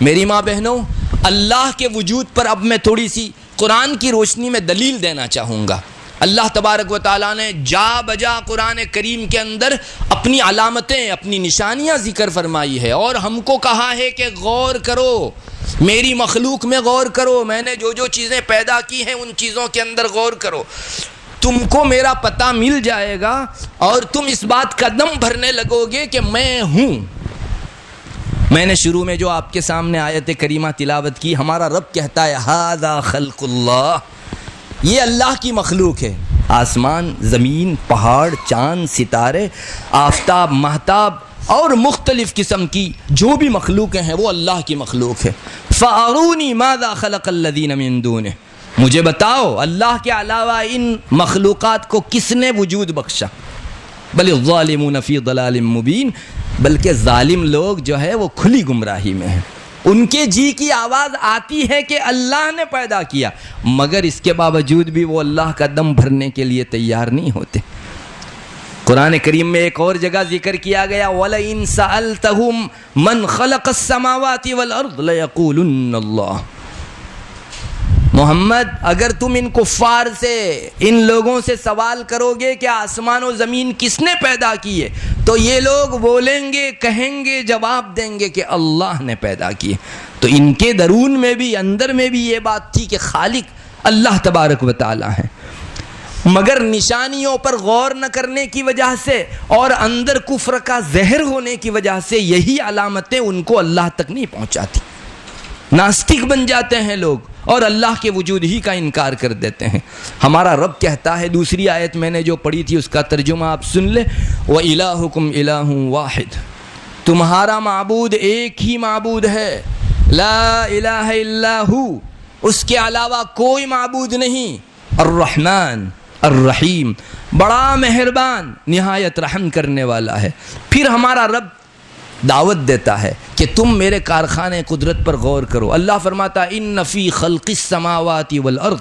میری ماں بہنوں، اللہ کے وجود پر اب میں تھوڑی سی قرآن کی روشنی میں دلیل دینا چاہوں گا. اللہ تبارک و تعالیٰ نے جا بجا قرآن کریم کے اندر اپنی علامتیں، اپنی نشانیاں ذکر فرمائی ہے، اور ہم کو کہا ہے کہ غور کرو، میری مخلوق میں غور کرو، میں نے جو جو چیزیں پیدا کی ہیں ان چیزوں کے اندر غور کرو. تم کو میرا پتہ مل جائے گا اور تم اس بات کا دم بھرنے لگو گے کہ میں ہوں. میں نے شروع میں جو آپ کے سامنے آیت کریمہ تلاوت کی، ہمارا رب کہتا ہے ھذا خلق اللہ، یہ اللہ کی مخلوق ہے. آسمان، زمین، پہاڑ، چاند، ستارے، آفتاب، مہتاب اور مختلف قسم کی جو بھی مخلوقیں ہیں وہ اللہ کی مخلوق ہے. فَأَرُونِي مَاذَا خَلَقَ الَّذِينَ مِن دُونِهِ، مجھے بتاؤ اللہ کے علاوہ ان مخلوقات کو کس نے وجود بخشا. بل الظالمون فی ضلال مبین، بلکہ ظالم لوگ جو ہے وہ کھلی گمراہی میں ہیں. ان کے جی کی آواز آتی ہے کہ اللہ نے پیدا کیا، مگر اس کے باوجود بھی وہ اللہ کا دم بھرنے کے لیے تیار نہیں ہوتے. قرآن کریم میں ایک اور جگہ ذکر کیا گیا وَلَئِن سَأَلْتَهُمْ مَنْ خَلَقَ السَّمَاوَاتِ وَالْأَرْضِ لَيَقُولُنَّ اللَّهُ. محمد، اگر تم ان کفار سے، ان لوگوں سے سوال کرو گے کہ آسمان و زمین کس نے پیدا کیے، تو یہ لوگ بولیں گے، کہیں گے، جواب دیں گے کہ اللہ نے پیدا کیے. تو ان کے درون میں بھی، اندر میں بھی یہ بات تھی کہ خالق اللہ تبارک و تعالی ہے. مگر نشانیوں پر غور نہ کرنے کی وجہ سے اور اندر کفر کا زہر ہونے کی وجہ سے یہی علامتیں ان کو اللہ تک نہیں پہنچاتی. ناستک بن جاتے ہیں لوگ اور اللہ کے وجود ہی کا انکار کر دیتے ہیں. ہمارا رب کہتا ہے, دوسری آیت میں نے جو پڑھی تھی اس کا ترجمہ آپ سن لیں, وَإِلَٰهُكُمْ إِلَٰهٌ وَاحِدٌ, تمہارا معبود ایک ہی معبود ہے, لا الہ الا ہو, اس کے علاوہ کوئی معبود نہیں. الرحمن الرحیم, بڑا مہربان نہایت رحم کرنے والا ہے. پھر ہمارا رب دعوت دیتا ہے کہ تم میرے کارخانے قدرت پر غور کرو. اللہ فرماتا ہے ان فی خلق السماوات والارض,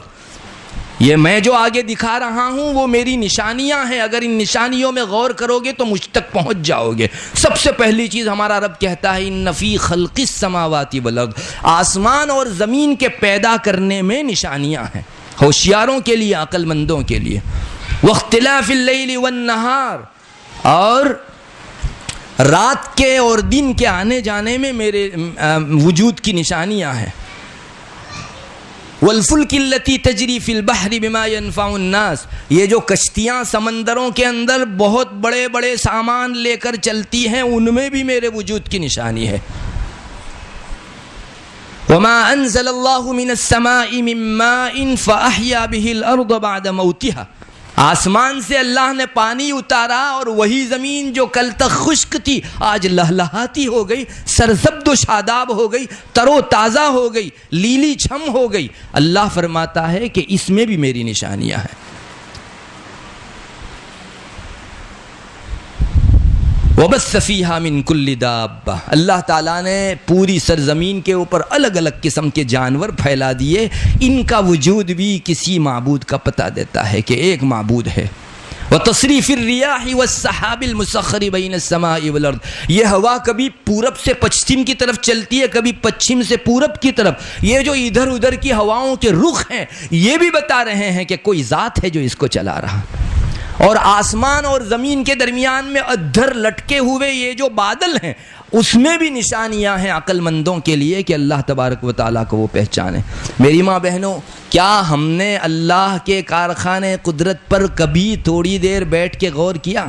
یہ میں جو آگے دکھا رہا ہوں وہ میری نشانیاں ہیں, اگر ان نشانیوں میں غور کرو گے تو مجھ تک پہنچ جاؤ گے. سب سے پہلی چیز ہمارا رب کہتا ہے ان فی خلق السماوات والارض, آسمان اور زمین کے پیدا کرنے میں نشانیاں ہیں, ہوشیاروں کے لیے, عقل مندوں کے لیے. واختلاف اللیل والنہار, اور رات کے اور دن کے آنے جانے میں میرے وجود کی نشانیاں ہیں. والفلک التی تجری فی البحر بما ينفع الناس, یہ جو کشتیاں سمندروں کے اندر بہت بڑے بڑے سامان لے کر چلتی ہیں ان میں بھی میرے وجود کی نشانی ہے. وما انزل اللہ من السماء من ماء فاحیا به الارض بعد موتها, آسمان سے اللہ نے پانی اتارا اور وہی زمین جو کل تک خشک تھی آج لہلہاتی ہو گئی, سرسبز و شاداب ہو گئی, تر و تازہ ہو گئی, لیلی چھم ہو گئی. اللہ فرماتا ہے کہ اس میں بھی میری نشانیاں ہیں. وَبَثَّ فِيهَا مِن كُلِّ دَابَّةٍ, اللہ تعالیٰ نے پوری سرزمین کے اوپر الگ الگ قسم کے جانور پھیلا دیے. ان کا وجود بھی کسی معبود کا پتہ دیتا ہے کہ ایک معبود ہے. وَتَصْرِيفِ الرِّيَاحِ وَالسَّحَابِ الْمُسَخَّرِ بَيْنَ السَّمَاءِ وَالْأَرْضِ, یہ ہوا کبھی پورب سے پچھم کی طرف چلتی ہے, کبھی پچھم سے پورب کی طرف. یہ جو ادھر ادھر کی ہواؤں کے رخ ہیں یہ بھی بتا رہے ہیں کہ کوئی ذات ہے جو اس کو چلا رہا. اور آسمان اور زمین کے درمیان میں ادھر لٹکے ہوئے یہ جو بادل ہیں اس میں بھی نشانیاں ہیں عقل مندوں کے لیے کہ اللہ تبارک و تعالیٰ کو وہ پہچانے. میری ماں بہنوں, کیا ہم نے اللہ کے کارخانے قدرت پر کبھی تھوڑی دیر بیٹھ کے غور کیا؟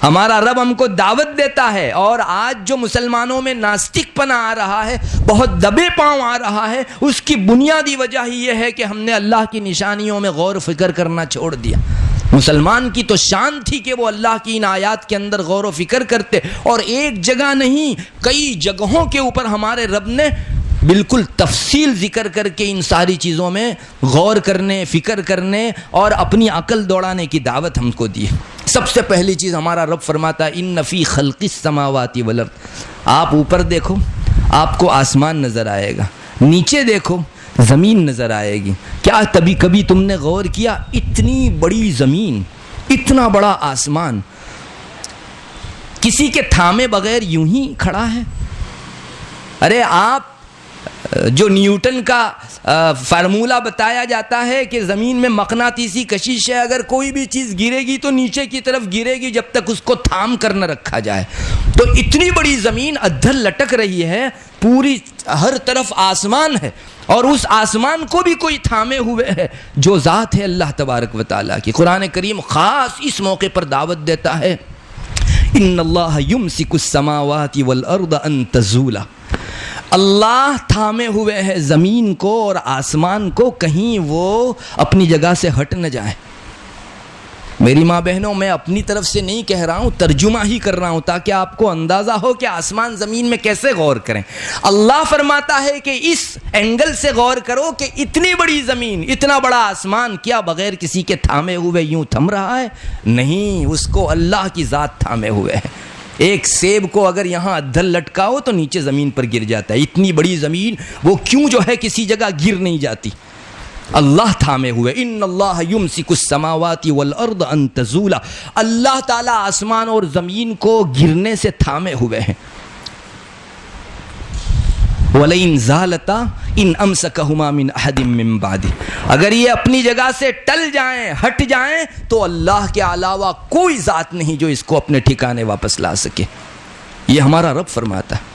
ہمارا رب ہم کو دعوت دیتا ہے, اور آج جو مسلمانوں میں ناستک پنا آ رہا ہے, بہت دبے پاؤں آ رہا ہے, اس کی بنیادی وجہ ہی یہ ہے کہ ہم نے اللہ کی نشانیوں میں غور و فکر کرنا چھوڑ دیا. مسلمان کی تو شان تھی کہ وہ اللہ کی ان آیات کے اندر غور و فکر کرتے, اور ایک جگہ نہیں کئی جگہوں کے اوپر ہمارے رب نے بالکل تفصیل ذکر کر کے ان ساری چیزوں میں غور کرنے, فکر کرنے اور اپنی عقل دوڑانے کی دعوت ہم کو دی. سب سے پہلی چیز ہمارا رب فرماتا ہے ان فی خلق السماوات والارض, آپ اوپر دیکھو آپ کو آسمان نظر آئے گا, نیچے دیکھو زمین نظر آئے گی. کیا کبھی تم نے غور کیا اتنی بڑی زمین, اتنا بڑا آسمان کسی کے تھامے بغیر یوں ہی کھڑا ہے؟ ارے آپ جو نیوٹن کا فارمولہ بتایا جاتا ہے کہ زمین میں مقناطیسی کشش ہے, اگر کوئی بھی چیز گرے گی تو نیچے کی طرف گرے گی جب تک اس کو تھام کر نہ رکھا جائے. تو اتنی بڑی زمین ادھر لٹک رہی ہے, پوری ہر طرف آسمان ہے, اور اس آسمان کو بھی کوئی تھامے ہوئے ہے جو ذات ہے اللہ تبارک و تعالیٰ کی. قرآن کریم خاص اس موقع پر دعوت دیتا ہے ان اللہ یمسک السماوات والارض ان تزولا, اللہ تھامے ہوئے ہے زمین کو اور آسمان کو, کہیں وہ اپنی جگہ سے ہٹ نہ جائے. میری ماں بہنوں, میں اپنی طرف سے نہیں کہہ رہا ہوں, ترجمہ ہی کر رہا ہوں تاکہ آپ کو اندازہ ہو کہ آسمان زمین میں کیسے غور کریں. اللہ فرماتا ہے کہ اس اینگل سے غور کرو کہ اتنی بڑی زمین, اتنا بڑا آسمان کیا بغیر کسی کے تھامے ہوئے یوں تھم رہا ہے؟ نہیں, اس کو اللہ کی ذات تھامے ہوئے ہے. ایک سیب کو اگر یہاں ادھر لٹکاؤ تو نیچے زمین پر گر جاتا ہے. اتنی بڑی زمین وہ کیوں جو ہے کسی جگہ گر نہیں جاتی؟ اللہ تھامے ہوئے. ان اللہ یمسک السماوات والارض ان تزولا, اللہ تعالیٰ آسمان اور زمین کو گرنے سے تھامے ہوئے ہیں. وَلَئِن زَالَتَا إِنْ أَمْسَكَهُمَا مِنْ أَحَدٍ مِّن بَعْدِهِ, اگر یہ اپنی جگہ سے ٹل جائیں, ہٹ جائیں, تو اللہ کے علاوہ کوئی ذات نہیں جو اس کو اپنے ٹھکانے واپس لا سکے. یہ ہمارا رب فرماتا ہے.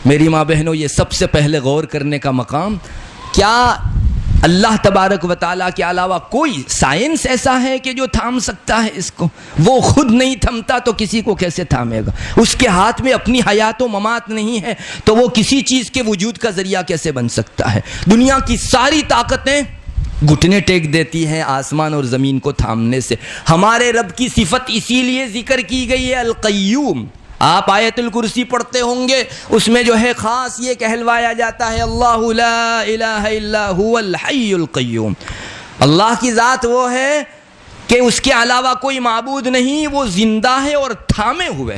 میری ماں بہنوں, یہ سب سے پہلے غور کرنے کا مقام, کیا اللہ تبارک و تعالیٰ کے علاوہ کوئی سائنس ایسا ہے کہ جو تھام سکتا ہے اس کو؟ وہ خود نہیں تھمتا تو کسی کو کیسے تھامے گا؟ اس کے ہاتھ میں اپنی حیات و ممات نہیں ہے تو وہ کسی چیز کے وجود کا ذریعہ کیسے بن سکتا ہے؟ دنیا کی ساری طاقتیں گھٹنے ٹیک دیتی ہیں آسمان اور زمین کو تھامنے سے۔ ہمارے رب کی صفت اسی لیے ذکر کی گئی ہے القیوم۔ آپ آیت الکرسی پڑھتے ہوں گے، اس میں جو ہے خاص یہ کہلوایا جاتا ہے اللہ لا الہ الا هو الحی القیوم۔ اللہ کی ذات وہ ہے کہ اس کے علاوہ کوئی معبود نہیں، وہ زندہ ہے اور تھامے ہوئے،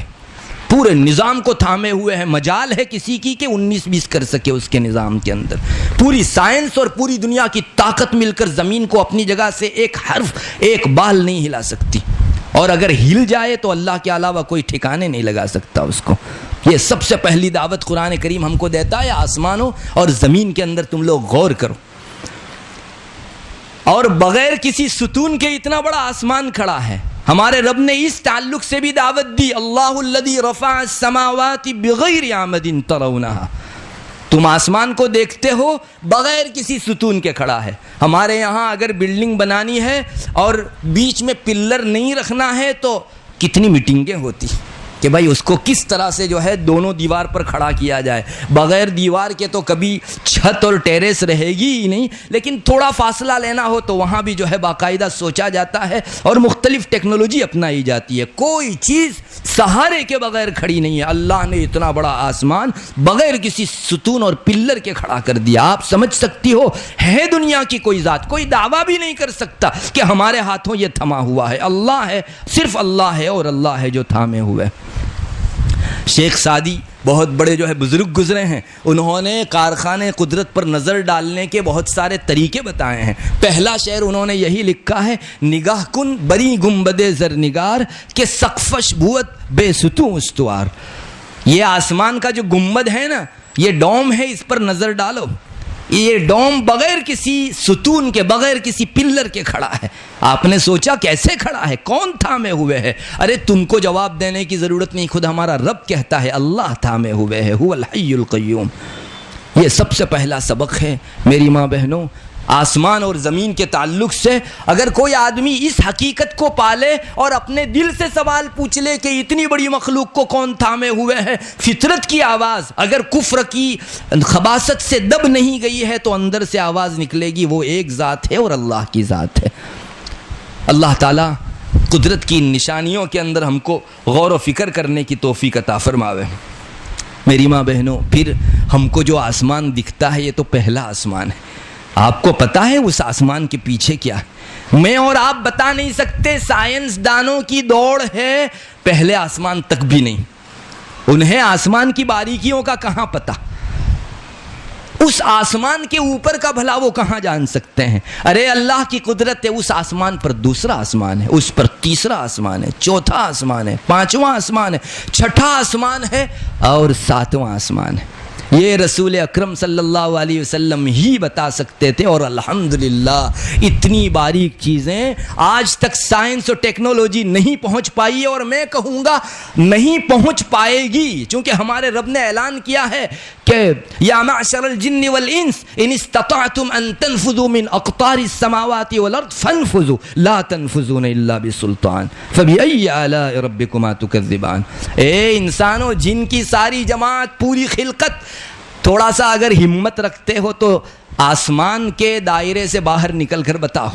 پورے نظام کو تھامے ہوئے ہے۔ مجال ہے کسی کی کہ 19-20 کر سکے اس کے نظام کے اندر۔ پوری سائنس اور پوری دنیا کی طاقت مل کر زمین کو اپنی جگہ سے ایک حرف ایک بال نہیں ہلا سکتی، اور اگر ہل جائے تو اللہ کے علاوہ کوئی ٹھکانے نہیں لگا سکتا اس کو۔ یہ سب سے پہلی دعوت قرآن کریم ہم کو دیتا ہے، آسمانوں اور زمین کے اندر تم لوگ غور کرو۔ اور بغیر کسی ستون کے اتنا بڑا آسمان کھڑا ہے، ہمارے رب نے اس تعلق سے بھی دعوت دی، اللہ الذی رفع السماوات بغیر عامد ترونہا۔ تم آسمان کو دیکھتے ہو بغیر کسی ستون کے کھڑا ہے۔ ہمارے یہاں اگر بلڈنگ بنانی ہے اور بیچ میں پلر نہیں رکھنا ہے تو کتنی میٹنگیں ہوتی کہ بھائی اس کو کس طرح سے جو ہے دونوں دیوار پر کھڑا کیا جائے۔ بغیر دیوار کے تو کبھی چھت اور ٹیریس رہے گی ہی نہیں، لیکن تھوڑا فاصلہ لینا ہو تو وہاں بھی جو ہے باقاعدہ سوچا جاتا ہے اور مختلف ٹیکنالوجی اپنائی جاتی ہے۔ کوئی چیز سہارے کے بغیر کھڑی نہیں ہے۔ اللہ نے اتنا بڑا آسمان بغیر کسی ستون اور پلر کے کھڑا کر دیا۔ آپ سمجھ سکتی ہو ہے دنیا کی کوئی ذات، کوئی دعویٰ بھی نہیں کر سکتا کہ ہمارے ہاتھوں یہ تھما ہوا ہے۔ اللہ ہے، صرف اللہ ہے، اور اللہ ہے جو تھامے ہوئے۔ شیخ سعدی بہت بڑے جو ہے بزرگ گزرے ہیں، انہوں نے کارخانے قدرت پر نظر ڈالنے کے بہت سارے طریقے بتائے ہیں۔ پہلا شعر انہوں نے یہی لکھا ہے، نگاہ کن بری گنبد زرنگار کہ سقفش بوت بے ستون استوار۔ یہ آسمان کا جو گنبد ہے نا، یہ ڈوم ہے، اس پر نظر ڈالو، یہ ڈوم بغیر کسی ستون کے بغیر کسی پلر کے کھڑا ہے۔ آپ نے سوچا کیسے کھڑا ہے، کون تھامے ہوئے ہے؟ ارے تم کو جواب دینے کی ضرورت نہیں، خود ہمارا رب کہتا ہے اللہ تھامے ہوئے ہے، هو الحی القیوم۔ یہ سب سے پہلا سبق ہے میری ماں بہنوں۔ آسمان اور زمین کے تعلق سے اگر کوئی آدمی اس حقیقت کو پالے اور اپنے دل سے سوال پوچھ لے کہ اتنی بڑی مخلوق کو کون تھامے ہوئے ہے، فطرت کی آواز اگر کفر کی خباثت سے دب نہیں گئی ہے تو اندر سے آواز نکلے گی، وہ ایک ذات ہے اور اللہ کی ذات ہے۔ اللہ تعالیٰ قدرت کی ان نشانیوں کے اندر ہم کو غور و فکر کرنے کی توفیق عطا فرماوے۔ میری ماں بہنوں، پھر ہم کو جو آسمان دکھتا ہے یہ تو پہلا آسمان ہے۔ آپ کو پتا ہے اس آسمان کے پیچھے کیا ہے؟ میں اور آپ بتا نہیں سکتے، سائنس دانوں کی دوڑ ہے پہلے آسمان تک بھی نہیں، انہیں آسمان کی باریکیوں کا کہاں پتا، اس آسمان کے اوپر کا بھلا وہ کہاں جان سکتے ہیں؟ ارے اللہ کی قدرت ہے، اس آسمان پر دوسرا آسمان ہے، اس پر تیسرا آسمان ہے، چوتھا آسمان ہے، پانچواں آسمان ہے، چھٹا آسمان ہے اور ساتواں آسمان ہے۔ یہ رسول اکرم صلی اللہ علیہ وسلم ہی بتا سکتے تھے، اور الحمدللہ اتنی باریک چیزیں آج تک سائنس اور ٹیکنالوجی نہیں پہنچ پائی ہے، اور میں کہوں گا نہیں پہنچ پائے گی، چونکہ ہمارے رب نے اعلان کیا ہے کہ یا معشر الجن والانس ان استطعتم ان تنفذوا من اقطار السماوات والارض فانفذوا لا تنفذون الا بسلطان فبأي آلاء ربكما تكذبان۔ اے انسانوں، جن کی ساری جماعت، پوری خلقت، تھوڑا سا اگر ہمت رکھتے ہو تو آسمان کے دائرے سے باہر نکل کر بتاؤ،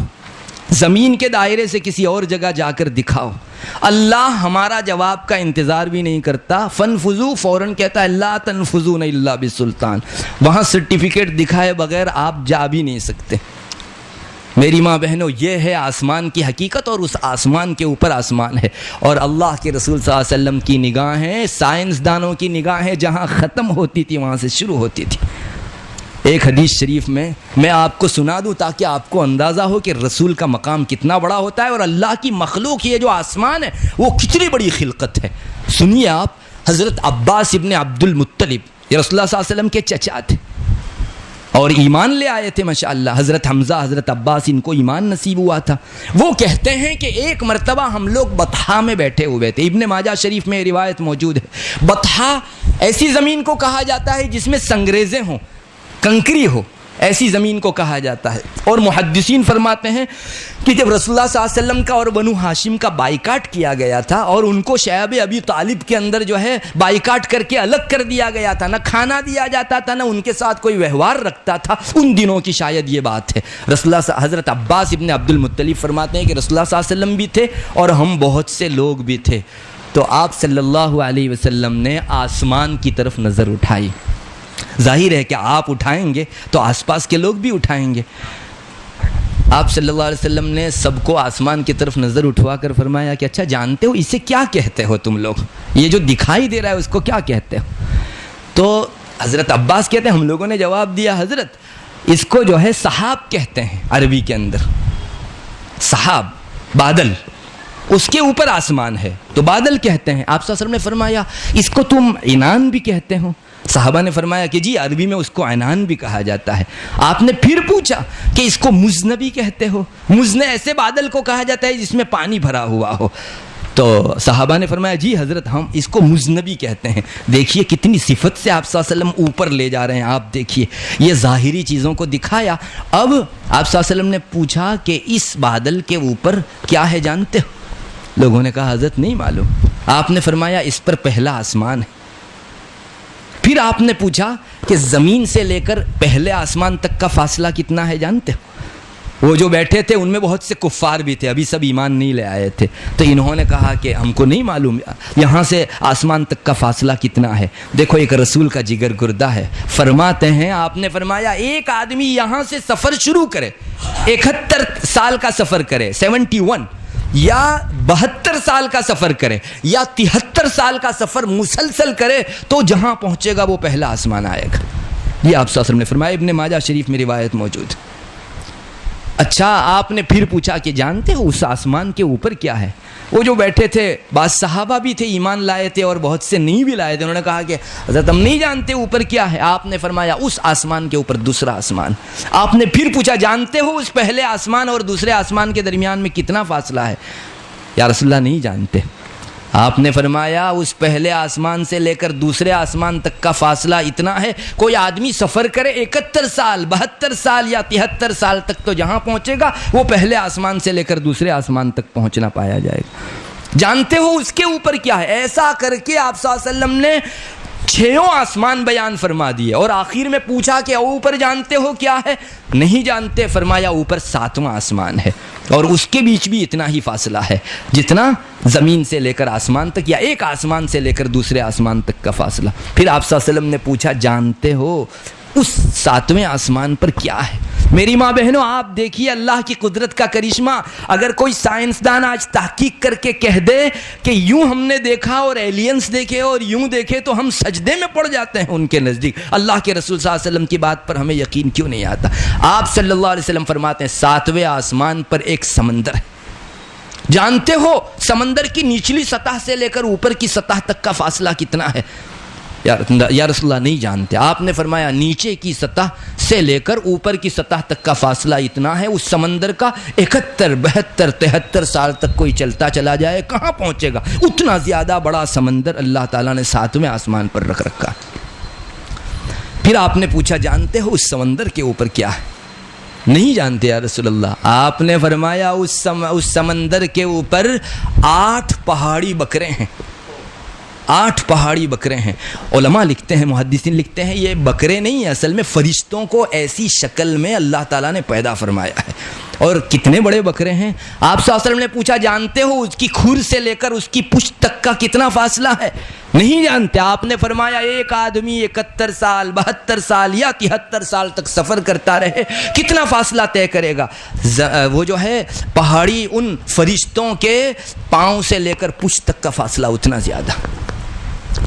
زمین کے دائرے سے کسی اور جگہ جا کر دکھاؤ۔ اللہ ہمارا جواب کا انتظار بھی نہیں کرتا، فنفذو فوراً کہتا ہے لا تنفذون الا بسلطان، وہاں سرٹیفکیٹ دکھائے بغیر آپ جا بھی نہیں سکتے۔ میری ماں بہنوں، یہ ہے آسمان کی حقیقت، اور اس آسمان کے اوپر آسمان ہے، اور اللہ کے رسول صلی اللہ علیہ وسلم کی نگاہیں سائنسدانوں کی نگاہیں جہاں ختم ہوتی تھی وہاں سے شروع ہوتی تھی۔ ایک حدیث شریف میں آپ کو سنا دوں تاکہ آپ کو اندازہ ہو کہ رسول کا مقام کتنا بڑا ہوتا ہے، اور اللہ کی مخلوق یہ جو آسمان ہے وہ کتنی بڑی خلقت ہے۔ سنیے آپ، حضرت عباس ابن عبد المطلب یہ رسول اللہ صلی اللہ علیہ وسلم کے چچا تھے اور ایمان لے آئے تھے ماشاءاللہ۔ حضرت حمزہ، حضرت عباس، ان کو ایمان نصیب ہوا تھا۔ وہ کہتے ہیں کہ ایک مرتبہ ہم لوگ بطحا میں بیٹھے ہوئے تھے، ابن ماجہ شریف میں روایت موجود ہے۔ بطحا ایسی زمین کو کہا جاتا ہے جس میں سنگریزیں ہوں، کنکری ہو، ایسی زمین کو کہا جاتا ہے. اور محدثین فرماتے ہیں کہ جب رسول اللہ صلی اللہ علیہ وسلم کا اور بنو ہاشم کا بائیکاٹ کیا گیا تھا اور ان کو شعب ابی طالب کے اندر جو ہے بائیکاٹ کر کے الگ کر دیا گیا تھا, نہ کھانا دیا جاتا تھا نہ ان کے ساتھ کوئی ویوہار رکھتا تھا, ان دنوں کی شاید یہ بات ہے. رسول اللہ حضرت عباس ابن عبد المطلب فرماتے ہیں کہ رسول اللہ صلی اللہ علیہ وسلم بھی تھے اور ہم بہت سے لوگ بھی تھے, تو آپ صلی اللہ علیہ وسلم نے آسمان کی طرف نظر اٹھائی. ظاہر ہے کہ آپ اٹھائیں گے تو آس پاس کے لوگ بھی اٹھائیں گے. آپ صلی اللہ علیہ وسلم نے سب کو آسمان کی طرف نظر اٹھوا کر فرمایا کہ اچھا جانتے ہو اسے کیا کہتے ہو تم لوگ, یہ جو دکھائی دے رہا ہے اس کو کیا کہتے ہو؟ تو حضرت عباس کہتے ہیں ہم لوگوں نے جواب دیا حضرت اس کو جو ہے سحاب کہتے ہیں عربی کے اندر. سحاب بادل, اس کے اوپر آسمان ہے تو بادل کہتے ہیں. آپ صلی اللہ علیہ وسلم نے فرمایا اس کو تم عنان بھی کہتے ہو؟ صحابہ نے فرمایا کہ جی عربی میں اس کو عنان بھی کہا جاتا ہے. آپ نے پھر پوچھا کہ اس کو مزن بھی کہتے ہو؟ مزن ایسے بادل کو کہا جاتا ہے جس میں پانی بھرا ہوا ہو. تو صحابہ نے فرمایا جی حضرت ہم اس کو مزنبی کہتے ہیں. دیکھیے کتنی صفت سے آپ صلی اللہ علیہ وسلم اوپر لے جا رہے ہیں. آپ دیکھیے یہ ظاہری چیزوں کو دکھایا. اب آپ صلی اللہ علیہ وسلم نے پوچھا کہ اس بادل کے اوپر کیا ہے جانتے ہو؟ لوگوں نے کہا حضرت نہیں معلوم. آپ نے فرمایا اس پر پہلا آسمان ہے. پھر آپ نے پوچھا کہ زمین سے لے کر پہلے آسمان تک کا فاصلہ کتنا ہے جانتے ہو؟ وہ جو بیٹھے تھے ان میں بہت سے کفار بھی تھے, ابھی سب ایمان نہیں لے آئے تھے, تو انہوں نے کہا کہ ہم کو نہیں معلوم یہاں سے آسمان تک کا فاصلہ کتنا ہے. دیکھو ایک رسول کا جگر گردہ ہے. فرماتے ہیں آپ نے فرمایا ایک آدمی یہاں سے سفر شروع کرے, 71 سال کا سفر کرے, 71 یا 72 سال کا سفر کرے یا 73 سال کا سفر مسلسل کرے تو جہاں پہنچے گا وہ پہلا آسمان آئے گا. یہ آپ صلی اللہ علیہ وسلم نے فرمایا. ابن ماجہ شریف میں روایت موجود ہے. اچھا آپ نے پھر پوچھا کہ جانتے ہو اس آسمان کے اوپر کیا ہے؟ وہ جو بیٹھے تھے بعض صحابہ بھی تھے ایمان لائے تھے اور بہت سے نہیں بھی لائے تھے. انہوں نے کہا کہ حضرت ہم نہیں جانتے اوپر کیا ہے. آپ نے فرمایا اس آسمان کے اوپر دوسرا آسمان. آپ نے پھر پوچھا جانتے ہو اس پہلے آسمان اور دوسرے آسمان کے درمیان میں کتنا فاصلہ ہے؟ یا رسول اللہ نہیں جانتے. آپ نے فرمایا اس پہلے آسمان سے لے کر دوسرے آسمان تک کا فاصلہ اتنا ہے کوئی آدمی سفر کرے 71 سال 72 سال یا 73 سال تک تو جہاں پہنچے گا وہ پہلے آسمان سے لے کر دوسرے آسمان تک پہنچنا پایا جائے گا. جانتے ہو اس کے اوپر کیا ہے؟ ایسا کر کے آپ صلی اللہ علیہ وسلم نے 6 آسمان بیان فرما دیے اور آخر میں پوچھا کہ اوپر جانتے ہو کیا ہے؟ نہیں جانتے. فرمایا اوپر 7واں آسمان ہے اور اس کے بیچ بھی اتنا ہی فاصلہ ہے جتنا زمین سے لے کر آسمان تک یا ایک آسمان سے لے کر دوسرے آسمان تک کا فاصلہ. پھر آپ صلی اللہ علیہ وسلم نے پوچھا جانتے ہو اس 7ویں آسمان پر کیا ہے؟ میری ماں بہنوں آپ دیکھیے اللہ کی قدرت کا کرشمہ. اگر کوئی سائنسدان آج تحقیق کر کے کہہ دے کہ یوں ہم نے دیکھا اور ایلینز دیکھے اور یوں دیکھے تو ہم سجدے میں پڑ جاتے ہیں ان کے نزدیک. اللہ کے رسول صلی اللہ علیہ وسلم کی بات پر ہمیں یقین کیوں نہیں آتا؟ آپ صلی اللہ علیہ وسلم فرماتے ہیں 7ویں آسمان پر ایک سمندر ہے. جانتے ہو سمندر کی نچلی سطح سے لے کر اوپر کی سطح تک کا فاصلہ کتنا ہے؟ یا رسول اللہ نہیں جانتے. آپ نے فرمایا نیچے کی سطح سے لے کر اوپر کی سطح تک کا فاصلہ اتنا ہے. اس سمندر کا 71 72 73 سال تک کوئی چلتا چلا جائے کہاں پہنچے گا؟ اتنا زیادہ بڑا سمندر اللہ تعالیٰ نے 7ویں آسمان پر رکھ رکھا. پھر آپ نے پوچھا جانتے ہو اس سمندر کے اوپر کیا ہے؟ نہیں جانتے یا رسول اللہ. آپ نے فرمایا اس سمندر کے اوپر 8 پہاڑی بکرے ہیں. 8 پہاڑی بکرے ہیں. علماء لکھتے ہیں محدثین لکھتے ہیں یہ بکرے نہیں ہیں, اصل میں فرشتوں کو ایسی شکل میں اللہ تعالیٰ نے پیدا فرمایا ہے. اور کتنے بڑے بکرے ہیں؟ آپ صلی اللہ علیہ وسلم نے پوچھا جانتے ہو اس کی کھور سے لے کر اس کی پشت تک کا کتنا فاصلہ ہے؟ نہیں جانتے. آپ نے فرمایا ایک آدمی 71 سال 72 سال یا 73 سال تک سفر کرتا رہے کتنا فاصلہ طے کرے گا؟ وہ جو ہے پہاڑی ان فرشتوں کے پاؤں سے لے کر پشت تک کا فاصلہ اتنا زیادہ.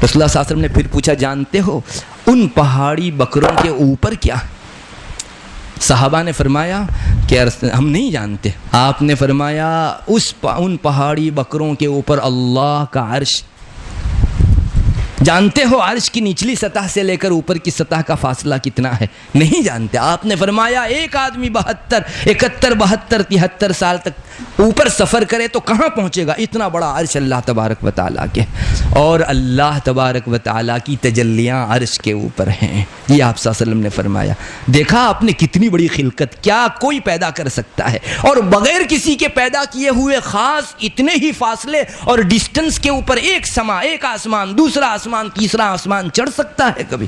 رسول اللہ صلی اللہ علیہ وسلم نے پھر پوچھا جانتے ہو ان پہاڑی بکروں کے اوپر کیا؟ صحابہ نے فرمایا کہ ہم نہیں جانتے. آپ نے فرمایا ان پہاڑی بکروں کے اوپر اللہ کا عرش. جانتے ہو عرش کی نچلی سطح سے لے کر اوپر کی سطح کا فاصلہ کتنا ہے؟ نہیں جانتے. آپ نے فرمایا ایک آدمی 72 71 72 73 سال تک اوپر سفر کرے تو کہاں پہنچے گا؟ اتنا بڑا عرش اللہ تبارک و تعالیٰ کے، اور اللہ تبارک و تعالیٰ کی تجلیاں عرش کے اوپر ہیں. یہ آپ صلی اللہ علیہ وسلم نے فرمایا. دیکھا آپ نے کتنی بڑی خلقت، کیا کوئی پیدا کر سکتا ہے؟ اور بغیر کسی کے پیدا کیے ہوئے خاص اتنے ہی فاصلے اور ڈسٹنس کے اوپر ایک سما، ایک آسمان، دوسرا آسمان، تیسرا آسمان چڑھ سکتا ہے کبھی؟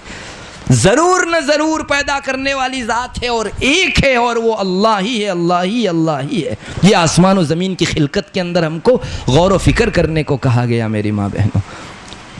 ضرور نہ ضرور پیدا کرنے والی ذات ہے اور ایک ہے، اور وہ اللہ ہی ہے، اللہ ہی اللہ ہی ہے. یہ آسمان و زمین کی خلقت کے اندر ہم کو غور و فکر کرنے کو کہا گیا. میری ماں بہنوں،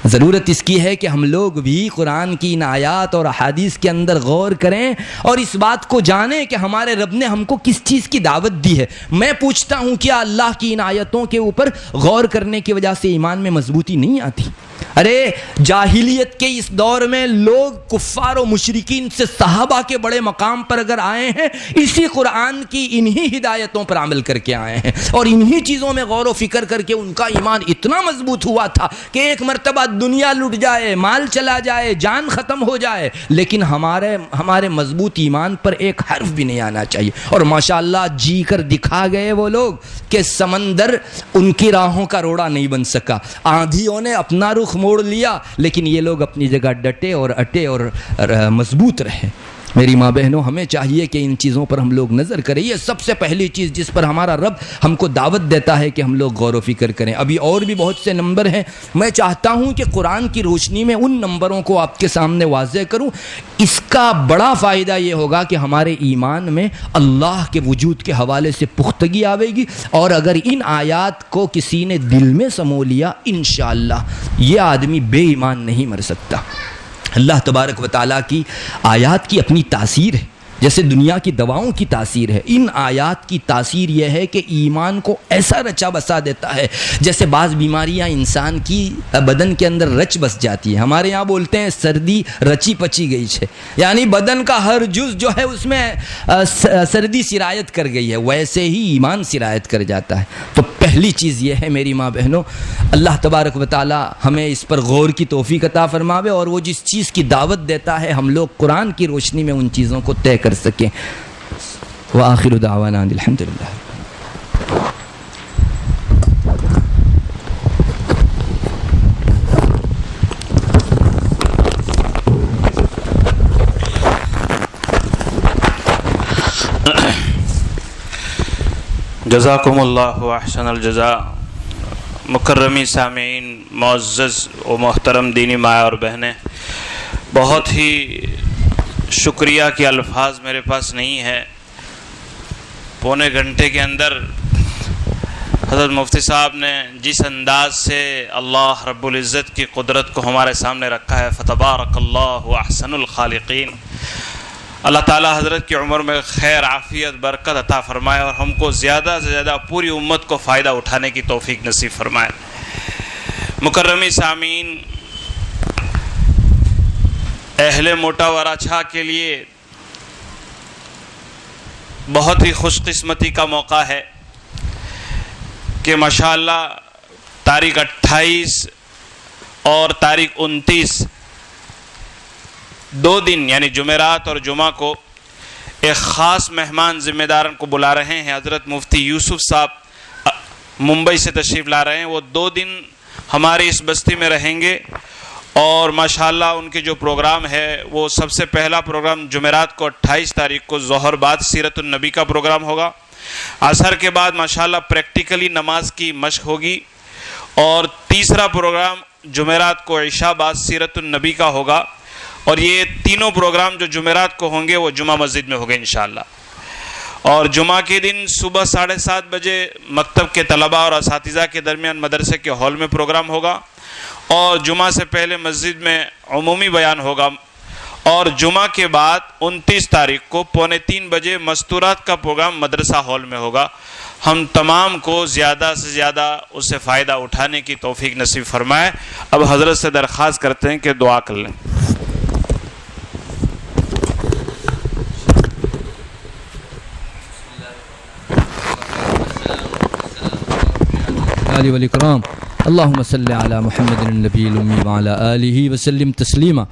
ضرورت اس کی ہے کہ ہم لوگ بھی قرآن کی ان آیات اور احادیث کے اندر غور کریں اور اس بات کو جانیں کہ ہمارے رب نے ہم کو کس چیز کی دعوت دی ہے. میں پوچھتا ہوں کیا اللہ کی ان آیتوں کے اوپر غور کرنے کی وجہ سے ایمان میں مضبوطی نہیں آتی؟ ارے جاہلیت کے اس دور میں لوگ کفار و مشرکین سے صحابہ کے بڑے مقام پر اگر آئے ہیں، اسی قرآن کی انہی ہدایتوں پر عمل کر کے آئے ہیں، اور انہی چیزوں میں غور و فکر کر کے ان کا ایمان اتنا مضبوط ہوا تھا کہ ایک مرتبہ دنیا لٹ جائے، مال چلا جائے، جان ختم ہو جائے، لیکن ہمارے مضبوط ایمان پر ایک حرف بھی نہیں آنا چاہیے. اور ماشاءاللہ جی کر دکھا گئے وہ لوگ کہ سمندر ان کی راہوں کا روڑا نہیں بن سکا، آندھیوں نے اپنا رخ موڑ لیا، لیکن یہ لوگ اپنی جگہ ڈٹے اور اٹے اور مضبوط رہے. میری ماں بہنوں، ہمیں چاہیے کہ ان چیزوں پر ہم لوگ نظر کریں. یہ سب سے پہلی چیز جس پر ہمارا رب ہم کو دعوت دیتا ہے کہ ہم لوگ غور و فکر کریں. ابھی اور بھی بہت سے نمبر ہیں، میں چاہتا ہوں کہ قرآن کی روشنی میں ان نمبروں کو آپ کے سامنے واضح کروں. اس کا بڑا فائدہ یہ ہوگا کہ ہمارے ایمان میں اللہ کے وجود کے حوالے سے پختگی آئے گی، اور اگر ان آیات کو کسی نے دل میں سمو لیا، انشاءاللہ یہ آدمی بے ایمان نہیں مر سکتا. اللہ تبارک و تعالیٰ کی آیات کی اپنی تاثیر ہے، جیسے دنیا کی دواؤں کی تاثیر ہے. ان آیات کی تاثیر یہ ہے کہ ایمان کو ایسا رچا بسا دیتا ہے جیسے بعض بیماریاں انسان کی بدن کے اندر رچ بس جاتی ہیں. ہمارے یہاں بولتے ہیں سردی رچی پچی گئی ہے، یعنی بدن کا ہر جز جو ہے اس میں سردی سرایت کر گئی ہے، ویسے ہی ایمان سرایت کر جاتا ہے. تو پہلی چیز یہ ہے میری ماں بہنوں، اللہ تبارک و تعالی ہمیں اس پر غور کی توفیق عطا فرماوے، اور وہ جس چیز کی دعوت دیتا ہے ہم لوگ قرآن کی روشنی میں ان چیزوں کو طے کر سکیں. وآخر دعوانا الحمدللہ. جزاکم اللہ احسن الجزاء. مکرمی سامعین، معزز و محترم دینی ماں اور بہنیں، بہت ہی شکریہ کے الفاظ میرے پاس نہیں ہے. پونے گھنٹے کے اندر حضرت مفتی صاحب نے جس انداز سے اللہ رب العزت کی قدرت کو ہمارے سامنے رکھا ہے، فتبارک اللہ احسن الخالقین. اللہ تعالیٰ حضرت کی عمر میں خیر، عافیت، برکت عطا فرمائے، اور ہم کو زیادہ سے زیادہ پوری امت کو فائدہ اٹھانے کی توفیق نصیب فرمائے. مکرمی سامعین، اہل موٹا وراچھا کے لیے بہت ہی خوش قسمتی کا موقع ہے کہ ماشاءاللہ تاریخ 28 اور تاریخ 29 دو دن یعنی جمعرات اور جمعہ کو ایک خاص مہمان ذمہ داران کو بلا رہے ہیں. حضرت مفتی یوسف صاحب ممبئی سے تشریف لا رہے ہیں. وہ 2 دن ہماری اس بستی میں رہیں گے، اور ماشاءاللہ ان کے جو پروگرام ہے وہ سب سے پہلا پروگرام جمعرات کو 28 تاریخ کو ظہر بعد سیرت النبی کا پروگرام ہوگا. عصر کے بعد ماشاءاللہ پریکٹیکلی نماز کی مشق ہوگی، اور تیسرا پروگرام جمعرات کو عشاء بعد سیرت النبی کا ہوگا. اور یہ تینوں پروگرام جو جمعرات کو ہوں گے وہ جمعہ مسجد میں ہوگے انشاءاللہ. اور جمعہ کے دن صبح 7:30 بجے مکتب کے طلبہ اور اساتذہ کے درمیان مدرسے کے ہال میں پروگرام ہوگا، اور جمعہ سے پہلے مسجد میں عمومی بیان ہوگا. اور جمعہ کے بعد 29 تاریخ کو 2:45 بجے مستورات کا پروگرام مدرسہ ہال میں ہوگا. ہم تمام کو زیادہ سے زیادہ اس سے فائدہ اٹھانے کی توفیق نصیب فرمائے. اب حضرت سے درخواست کرتے ہیں کہ دعا کر لیں. علی ولی کرام. اللہم صلی علی محمد النبی الامی وعلی آلہ وسلم تسلیما۔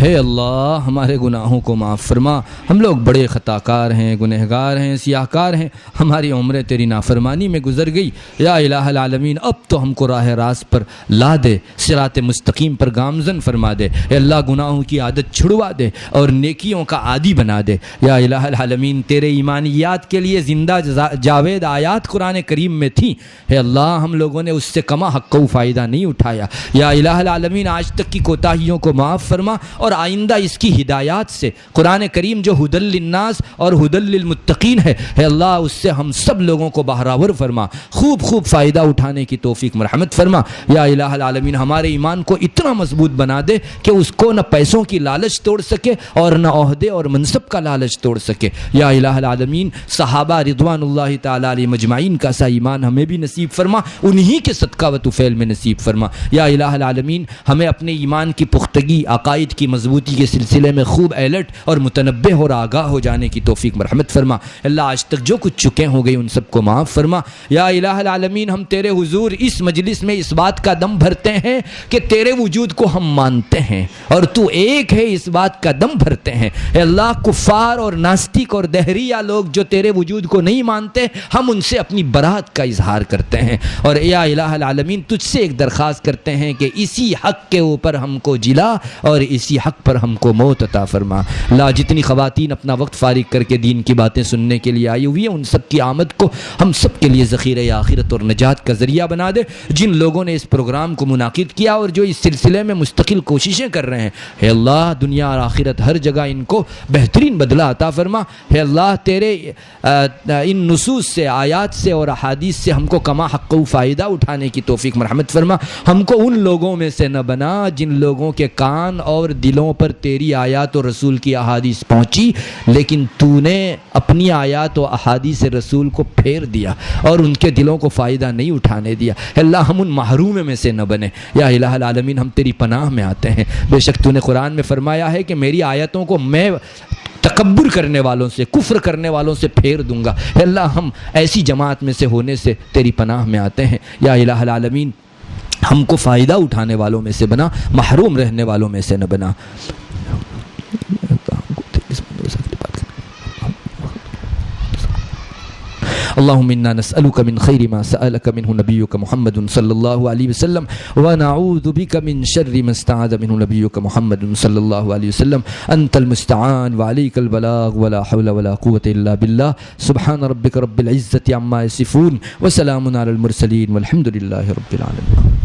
ہے اللہ ہمارے گناہوں کو معاف فرما، ہم لوگ بڑے خطا کار ہیں، گنہگار ہیں، سیاہ کار ہیں، ہماری عمریں تیری نافرمانی میں گزر گئی۔ یا الہ العالمین اب تو ہم کو راہ راست پر لا دے، صراط مستقیم پر گامزن فرما دے۔ اے اللہ گناہوں کی عادت چھڑوا دے اور نیکیوں کا عادی بنا دے۔ یا الہ العالمین تیرے ایمانیات کے لیے زندہ جاوید آیات قرآن کریم میں تھیں، اے اللہ ہم لوگوں نے اس سے کما حق کو فائدہ نہیں اٹھایا۔ یا الہ العالمین آج تک کی کوتاہیوں کو معاف فرما اور آئندہ اس کی ہدایات سے قرآن کریم جو ہدی للناس اور ہدی للمتقین ہے، اے اللہ اس سے ہم سب لوگوں کو بہراور فرما، خوب خوب فائدہ اٹھانے کی توفیق مرحمت فرما۔ یا الہ العالمین ہمارے ایمان کو اتنا مضبوط بنا دے کہ اس کو نہ پیسوں کی لالچ توڑ سکے اور نہ عہدے اور منصب کا لالچ توڑ سکے۔ یا الہ العالمین صحابہ رضوان اللہ تعالی علیہ مجمعین کا سا ایمان ہمیں بھی نصیب فرما، انہی کے صدقہ و طفیل میں نصیب فرما۔ یا الہ العالمین ہمیں اپنے ایمان کی پختگی، عقائد کی مضبوطی کے سلسلے میں خوب الرٹ اور متنبہ اور آگاہ ہو جانے کی توفیق مرحمت فرما۔ اللہ آج تک جو کچھ چکے ہو گئی ان سب کو معاف فرما۔ یا الہ العالمین ہم تیرے حضور اس مجلس میں اس بات کا دم بھرتے ہیں کہ تیرے وجود کو ہم مانتے ہیں اور تو ایک ہے، اس بات کا دم بھرتے ہیں۔ اے اللہ کفار اور ناستک اور دہریہ لوگ جو تیرے وجود کو نہیں مانتے، ہم ان سے اپنی برات کا اظہار کرتے ہیں اور یا الہ العالمین تجھ سے ایک درخواست کرتے ہیں کہ اسی حق کے اوپر ہم کو جلا اور اسی حق پر ہم کو موت عطا فرما۔ لا جتنی خواتین اپنا وقت فارغ کر کے دین کی باتیں سننے کے لیے آئی ہوئی ہیں ان سب کی آمد کو ہم سب کے لیے ذخیرہ آخرت اور نجات کا ذریعہ بنا دے۔ جن لوگوں نے اس پروگرام کو منعقد کیا اور جو اس سلسلے میں مستقل کوششیں کر رہے ہیں، اے اللہ دنیا اور آخرت ہر جگہ ان کو بہترین بدلہ عطا فرما۔ اے اللہ تیرے ان نصوص سے، آیات سے اور احادیث سے ہم کو کما حق و فائدہ اٹھانے کی توفیق مرحمت فرما۔ ہم کو ان لوگوں میں سے نہ بنا جن لوگوں کے کان اور دلوں پر تیری آیات و رسول کی احادیث پہنچی لیکن تو نے اپنی آیات و احادیث رسول کو پھیر دیا اور ان کے دلوں کو فائدہ نہیں اٹھانے دیا۔ اللہ ہم ان محروم میں سے نہ بنے۔ یا الہ العالمین ہم تیری پناہ میں آتے ہیں، بے شک تو نے قرآن میں فرمایا ہے کہ میری آیتوں کو میں تکبر کرنے والوں سے، کفر کرنے والوں سے پھیر دوں گا۔ اے اللہ ہم ایسی جماعت میں سے ہونے سے تیری پناہ میں آتے ہیں۔ یا الہ العالمین ہم کو فائدہ اٹھانے والوں میں سے بنا، محروم رہنے والوں میں سے نہ بنا۔ اللهم إنا نسألك من خير ما سألك منه نبيك محمد صلى الله عليه وسلم ونعوذ بك من شر ما استعاذ منه نبيك محمد صلى الله عليه وسلم أنت المستعان وعليك البلاغ ولا حول ولا قوة إلا بالله سبحان ربك رب العزة عما يصفون وسلام على المرسلين والحمد لله رب العالمين۔